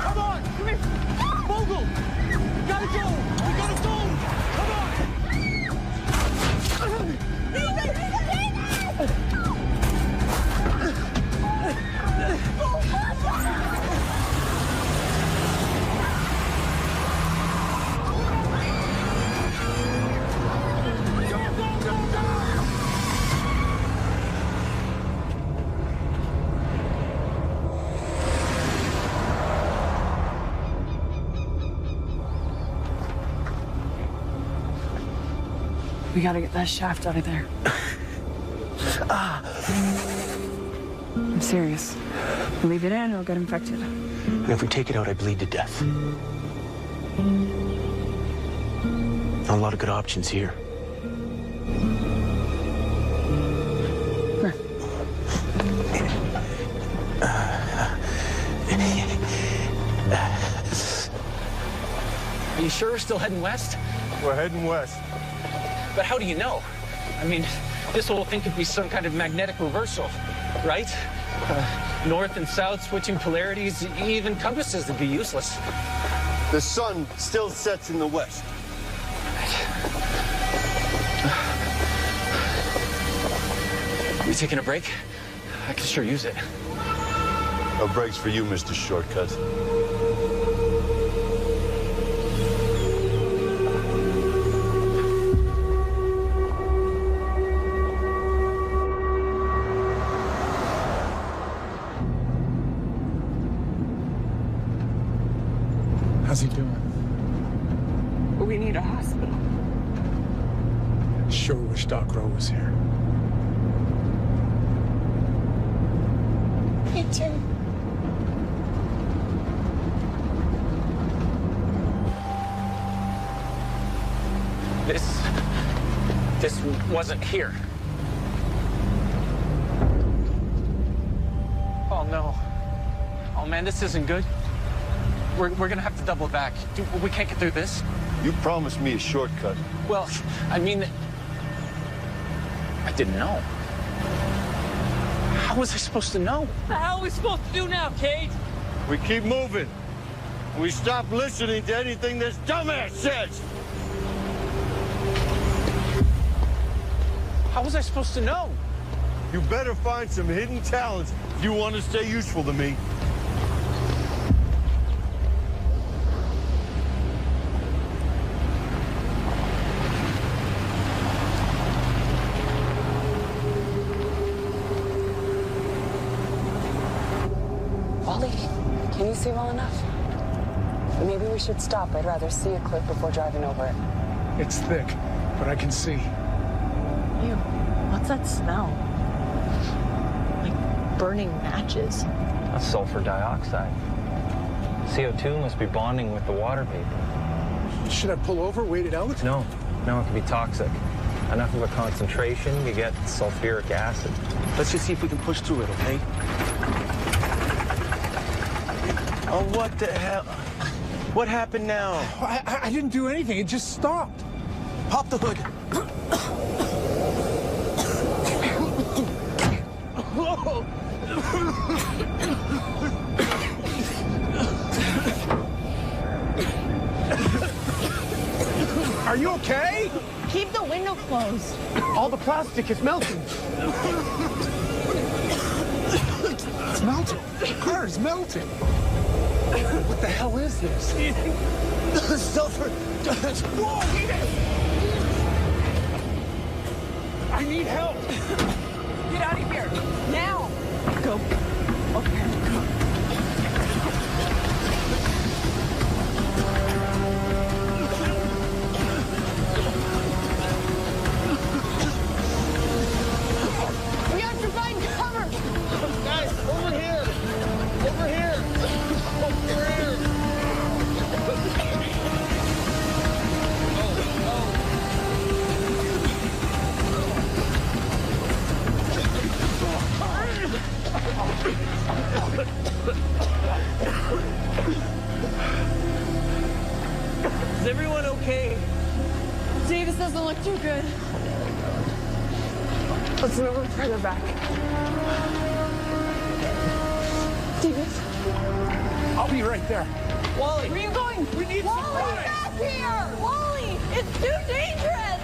[SPEAKER 8] Come on! Come here! Vogel! We gotta go! We gotta go! Come on!
[SPEAKER 1] We gotta get that shaft out of there. I'm serious. You leave it in, it'll get infected.
[SPEAKER 8] And if we take it out, I bleed to death. Not a lot of good options here.
[SPEAKER 19] Are you sure we're still heading west?
[SPEAKER 4] We're heading west.
[SPEAKER 19] But how do you know? I mean, this whole thing could be some kind of magnetic reversal, right? North and south, switching polarities, even compasses would be useless.
[SPEAKER 10] The sun still sets in the west.
[SPEAKER 19] You taking a break? I could sure use it.
[SPEAKER 10] No breaks for you, Mr. Shortcut.
[SPEAKER 11] How's he doing?
[SPEAKER 1] We need a hospital.
[SPEAKER 11] Sure wish Doc Rowe was here.
[SPEAKER 1] Me too.
[SPEAKER 19] This wasn't here. Oh, no. Oh, man, this isn't good. We're gonna have to double back. We can't get through this.
[SPEAKER 10] You promised me a shortcut.
[SPEAKER 19] Well, I mean, I didn't know. How was I supposed to know?
[SPEAKER 21] What the hell are we supposed to do now, Cage?
[SPEAKER 10] We keep moving. We stop listening to anything this dumbass says.
[SPEAKER 19] How was I supposed to know?
[SPEAKER 10] You better find some hidden talents if you want to stay useful to me.
[SPEAKER 1] Can you see well enough? Maybe we should stop. I'd rather see a cliff before driving over it.
[SPEAKER 11] It's thick, but I can see.
[SPEAKER 9] Ew, what's that smell? Like burning matches.
[SPEAKER 15] That's sulfur dioxide. CO2 must be bonding with the water vapor.
[SPEAKER 11] Should I pull over, wait it out?
[SPEAKER 15] No, it could be toxic. Enough of a concentration, you get sulfuric acid.
[SPEAKER 8] Let's just see if we can push through it, okay?
[SPEAKER 10] Oh, what the hell? What happened now?
[SPEAKER 11] I didn't do anything. It just stopped.
[SPEAKER 8] Pop the hood.
[SPEAKER 11] Are you okay?
[SPEAKER 9] Keep the window closed.
[SPEAKER 8] All the plastic is melting.
[SPEAKER 11] It's melting. The car is melting. What the hell is this?
[SPEAKER 8] Sulfur.
[SPEAKER 11] Whoa! I need help.
[SPEAKER 21] Get out of here, now!
[SPEAKER 9] Go. Okay, go.
[SPEAKER 21] Is everyone okay?
[SPEAKER 5] Davis doesn't look too good.
[SPEAKER 9] Let's move him further back. Davis.
[SPEAKER 21] I'll be right there. Wally!
[SPEAKER 5] Where are you going?
[SPEAKER 21] We need
[SPEAKER 5] Wally,
[SPEAKER 21] supplies!
[SPEAKER 5] back here! Wally! It's too dangerous!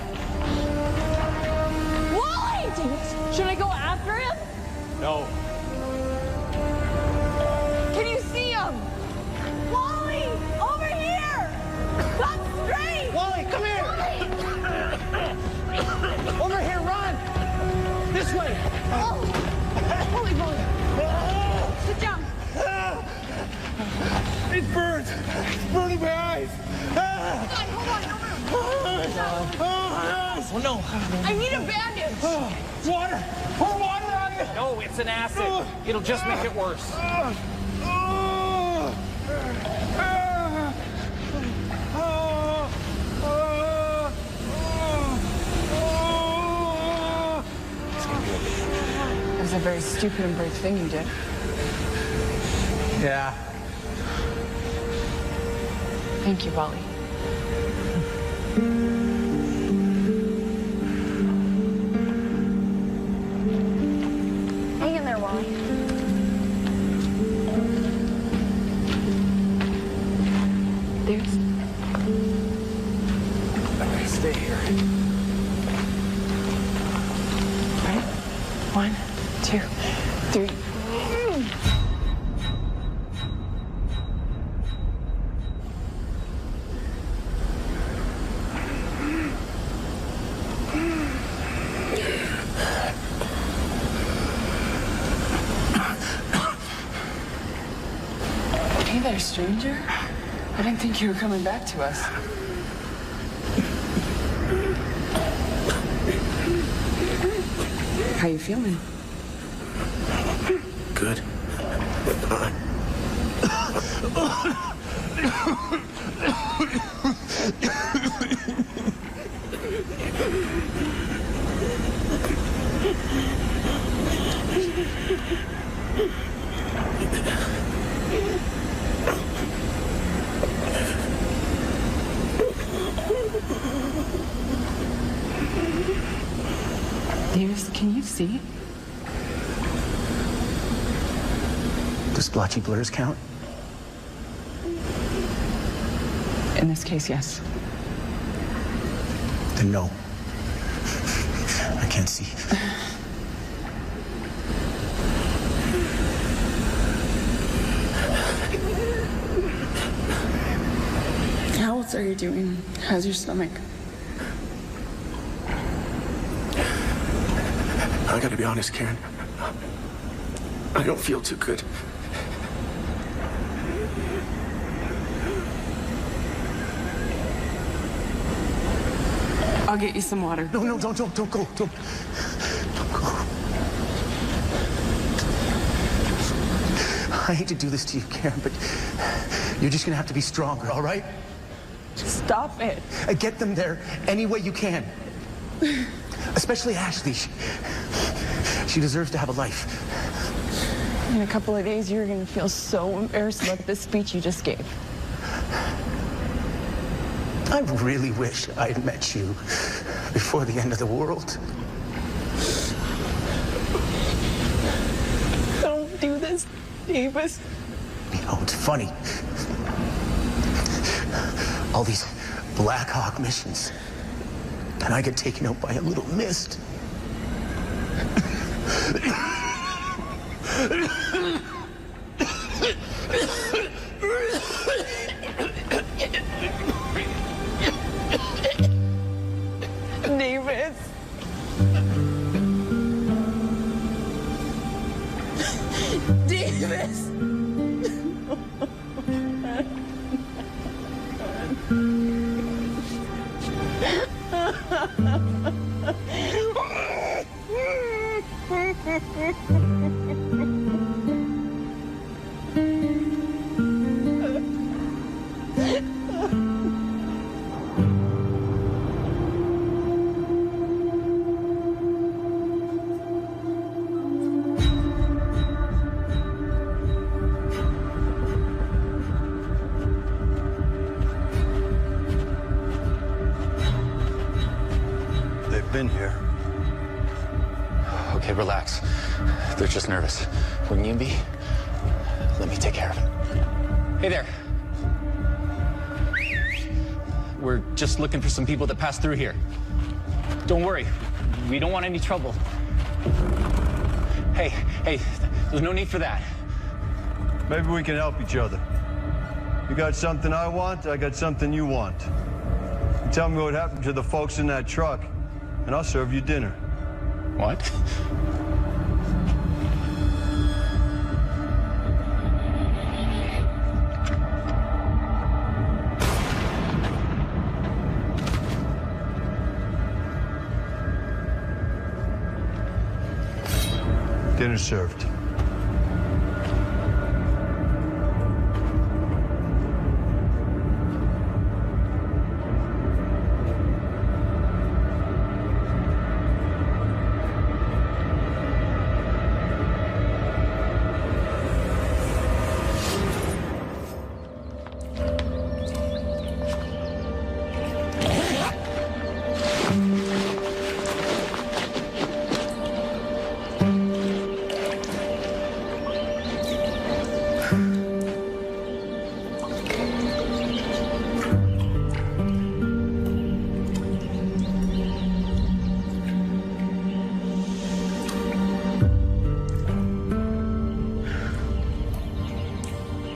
[SPEAKER 5] Wally! Davis, should I go after him?
[SPEAKER 21] No.
[SPEAKER 5] Can you see him? Wally! Over here! Come straight!
[SPEAKER 21] Wally, come here! Over here, run! This way!
[SPEAKER 5] Oh! Holy moly! Sit down.
[SPEAKER 21] It burns! It's burning my eyes! Oh, no.
[SPEAKER 5] I need a bandage.
[SPEAKER 21] Water! Pour water on it! No, it's an acid. It'll just make it worse.
[SPEAKER 1] That was a very stupid and brave thing you did.
[SPEAKER 21] Yeah.
[SPEAKER 1] Thank you, Wally.
[SPEAKER 9] Hang in there, Wally.
[SPEAKER 1] Davis.
[SPEAKER 21] Stay here.
[SPEAKER 1] Right? 1, 2, 3. Hey there, stranger. I didn't think you were coming back to us. How you feeling?
[SPEAKER 14] Good.
[SPEAKER 1] Davis, can you see?
[SPEAKER 14] Does splotchy blurs count?
[SPEAKER 1] In this case, yes.
[SPEAKER 14] Then no. I can't see.
[SPEAKER 1] How else are you doing? How's your stomach?
[SPEAKER 14] I gotta be honest, Karen. I don't feel too good.
[SPEAKER 1] I'll get you some water.
[SPEAKER 14] No, don't go. Don't go. I hate to do this to you, Karen, but you're just gonna have to be stronger, all right?
[SPEAKER 1] Stop it.
[SPEAKER 14] Get them there any way you can. Especially Ashley. She deserves to have a life.
[SPEAKER 1] In a couple of days, you're going to feel so embarrassed about this speech you just gave.
[SPEAKER 14] I really wish I had met you before the end of the world.
[SPEAKER 1] Don't do this, Davis.
[SPEAKER 14] You know, it's funny. All these Black Hawk missions. And I get taken out by a little mist.
[SPEAKER 1] Davis. Davis.
[SPEAKER 10] been here.
[SPEAKER 19] Okay, relax. They're just nervous. Wouldn't you be? Let me take care of it. Hey there. We're just looking for some people that passed through here. Don't worry. We don't want any trouble. Hey, there's no need for that.
[SPEAKER 10] Maybe we can help each other. You got something I want, I got something you want. You tell me what happened to the folks in that truck, and I'll serve you dinner.
[SPEAKER 19] What?
[SPEAKER 10] Dinner served.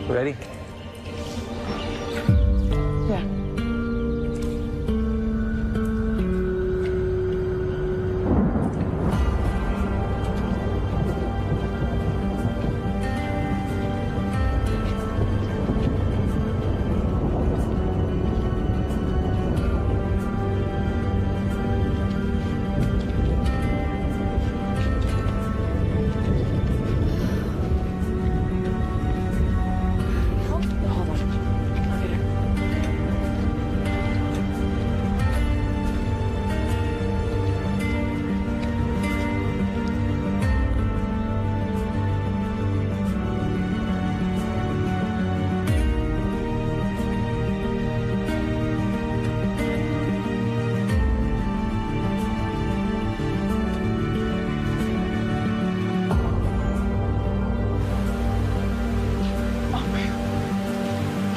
[SPEAKER 15] Ready?
[SPEAKER 1] Yeah.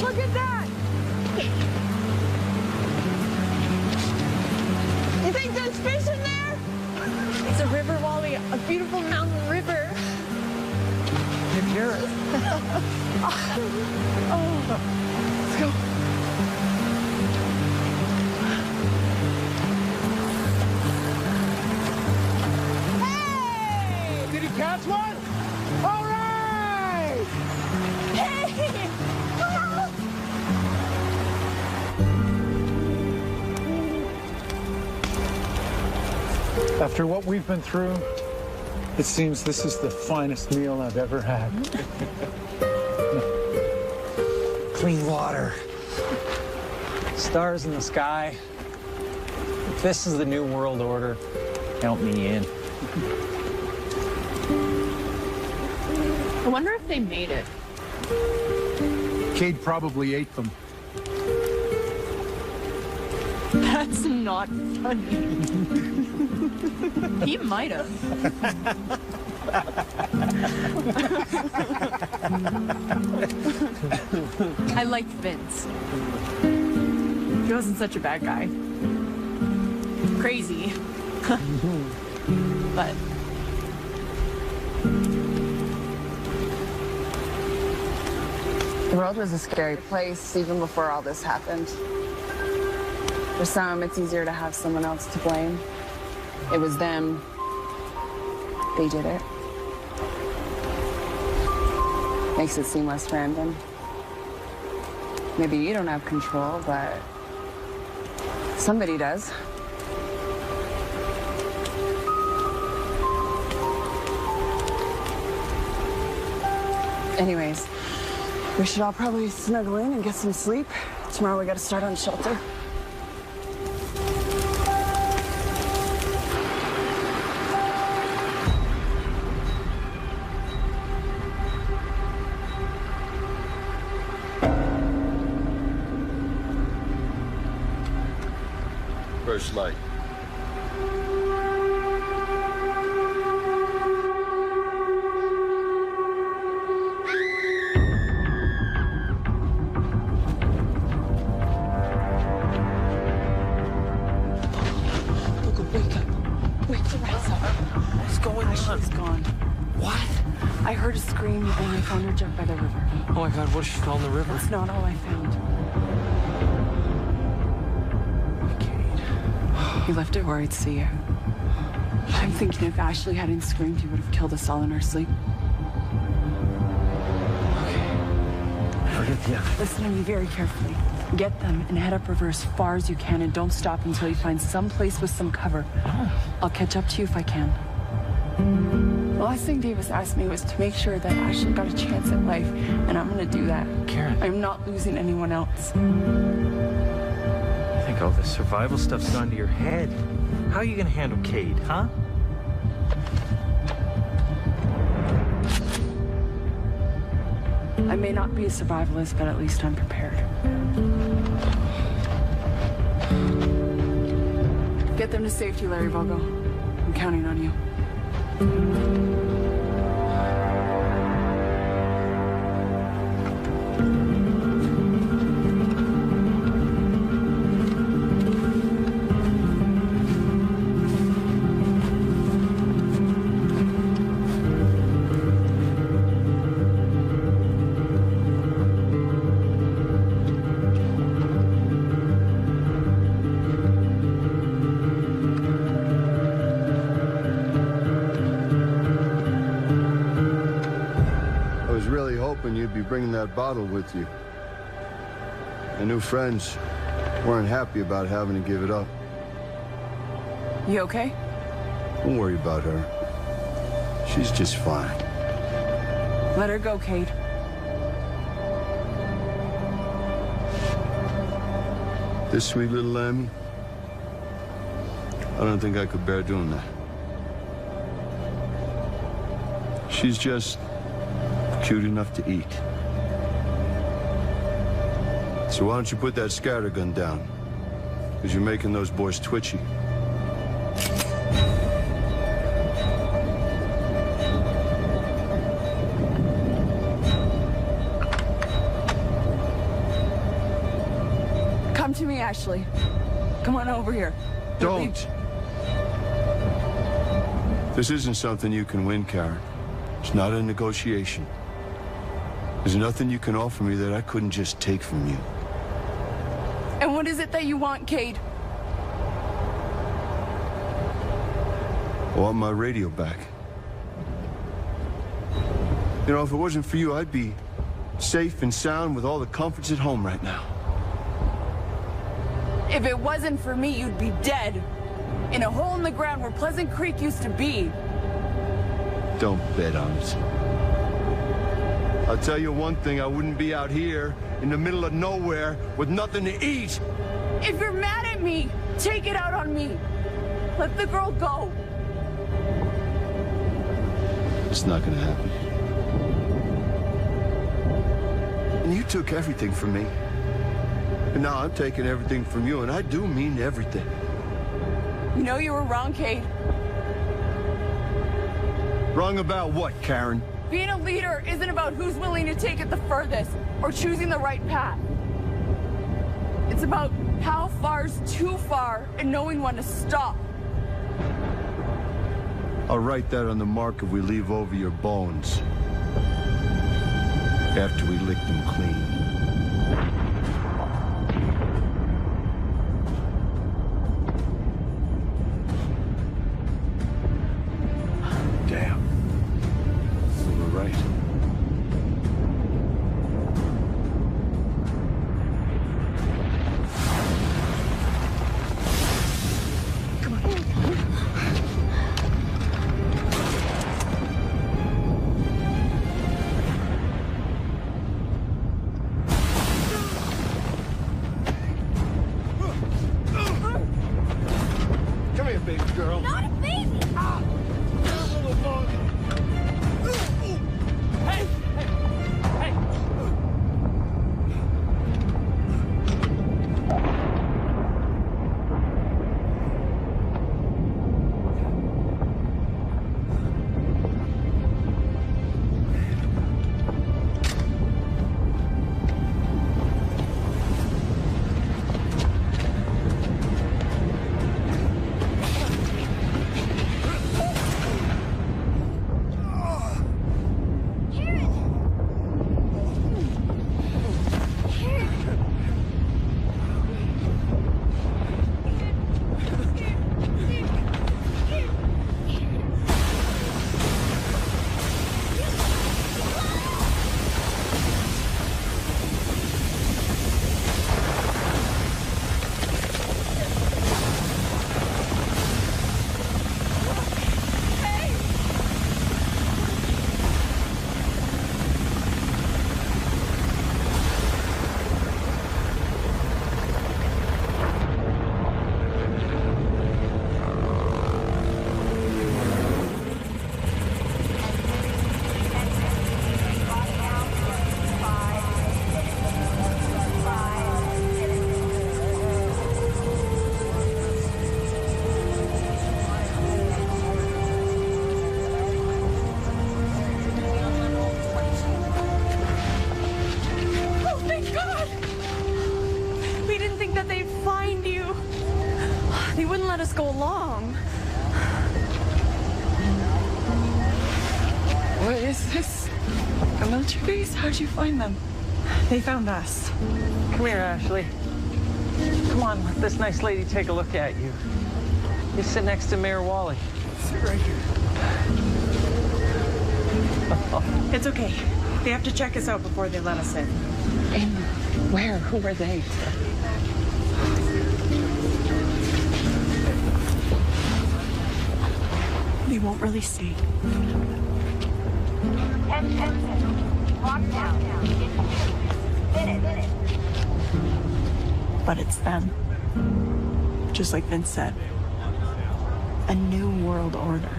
[SPEAKER 5] Look at that! You think there's fish in there?
[SPEAKER 9] It's a river, Wally, a beautiful mountain river.
[SPEAKER 11] You hear it?
[SPEAKER 9] Let's go.
[SPEAKER 5] Hey!
[SPEAKER 8] Did he catch one? All right!
[SPEAKER 5] Hey! Ah!
[SPEAKER 11] After what we've been through, it seems this is the finest meal I've ever had. Clean water,
[SPEAKER 15] Stars in the sky. If this is the new world order, count me in.
[SPEAKER 9] I wonder if they made it.
[SPEAKER 11] Cade probably ate them.
[SPEAKER 9] That's not funny. He might have. I liked Vince. He wasn't such a bad guy. Crazy. But
[SPEAKER 1] The world was a scary place even before all this happened. For some, it's easier to have someone else to blame. It was them. They did it. Makes it seem less random. Maybe you don't have control, but somebody does. Anyways, we should all probably snuggle in and get some sleep. Tomorrow we gotta start on shelter.
[SPEAKER 10] First light.
[SPEAKER 1] scream, and I found her junk by the river.
[SPEAKER 21] Oh my God, what if she fell in the river?
[SPEAKER 1] That's not all I found. He left it where I'd see you. I'm thinking if Ashley hadn't screamed, he would have killed us all in our sleep.
[SPEAKER 21] Forget the others.
[SPEAKER 1] Listen to me very carefully. Get them and head upriver as far as you can, and don't stop until you find some place with some cover. I'll catch up to you if I can. The last thing Davis asked me was to make sure that Ashley got a chance at life, and I'm gonna do that.
[SPEAKER 21] Karen.
[SPEAKER 1] I'm not losing anyone else.
[SPEAKER 15] I think all this survival stuff's gone to your head. How are you gonna handle Cade, huh?
[SPEAKER 1] I may not be a survivalist, but at least I'm prepared. Get them to safety, Larry Vogel. I'm counting on you.
[SPEAKER 10] You'd be bringing that bottle with you. My new friends weren't happy about having to give it up.
[SPEAKER 1] You okay?
[SPEAKER 10] Don't worry about her. She's just fine.
[SPEAKER 1] Let her go, Cade.
[SPEAKER 10] This sweet little Lammy, I don't think I could bear doing that. She's just cute enough to eat. So why don't you put that scattergun down? Because you're making those boys twitchy.
[SPEAKER 1] Come to me, Ashley. Come on over here.
[SPEAKER 10] Don't. This isn't something you can win, Karen. It's not a negotiation. There's nothing you can offer me that I couldn't just take from you.
[SPEAKER 1] And what is it that you want, Cade?
[SPEAKER 10] I want my radio back. You know, if it wasn't for you, I'd be safe and sound with all the comforts at home right now.
[SPEAKER 1] If it wasn't for me, you'd be dead. In a hole in the ground where Pleasant Creek used to be.
[SPEAKER 10] Don't bet on it. I'll tell you one thing, I wouldn't be out here in the middle of nowhere with nothing to eat.
[SPEAKER 1] If you're mad at me, take it out on me. Let the girl go.
[SPEAKER 10] It's not gonna happen. And you took everything from me. And now I'm taking everything from you, and I do mean everything.
[SPEAKER 1] You know you were wrong, Cade.
[SPEAKER 10] Wrong about what, Karen?
[SPEAKER 1] Being a leader isn't about who's willing to take it the furthest or choosing the right path. It's about how far's too far and knowing when to stop.
[SPEAKER 10] I'll write that on the marker we leave over your bones. After we lick them clean.
[SPEAKER 9] let us go along.
[SPEAKER 1] What is this? A military base? How'd you find them?
[SPEAKER 9] They found us.
[SPEAKER 15] Come here, Ashley. Come on, let this nice lady take a look at you. You sit next to Mayor Wally.
[SPEAKER 9] Sit right here. It's okay. They have to check us out before they let us in.
[SPEAKER 1] In where? Who were they?
[SPEAKER 9] They won't really see.
[SPEAKER 5] 10 seconds. Lock down. Minute.
[SPEAKER 9] But it's them. Just like Vince said. A new world order.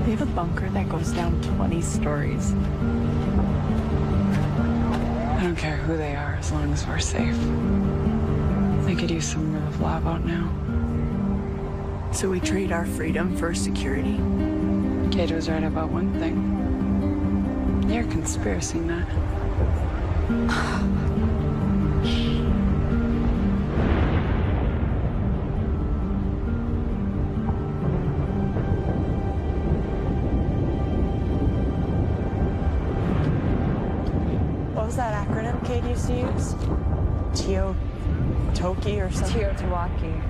[SPEAKER 9] They have a bunker that goes down 20 stories.
[SPEAKER 1] I don't care who they are as long as we're safe. They could use some real flab out now.
[SPEAKER 9] So we trade our freedom for security?
[SPEAKER 1] Kate was right about one thing. You're a conspiracy nut.
[SPEAKER 9] What was that acronym Kate used to use? Toki or something?
[SPEAKER 1] Teotihuacan.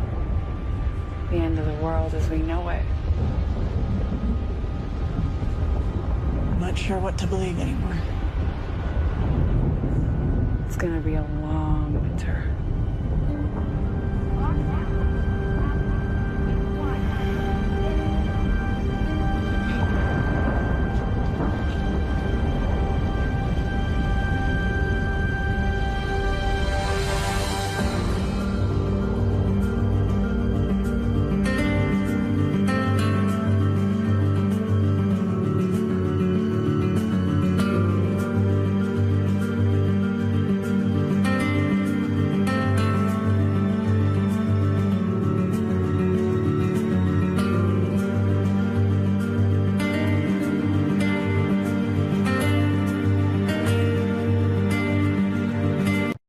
[SPEAKER 1] The end of the world as we know it.
[SPEAKER 9] I'm not sure what to believe anymore.
[SPEAKER 1] It's gonna be a long winter.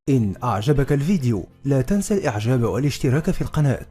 [SPEAKER 6] إن أعجبك الفيديو لا تنسى الإعجاب والاشتراك في القناة.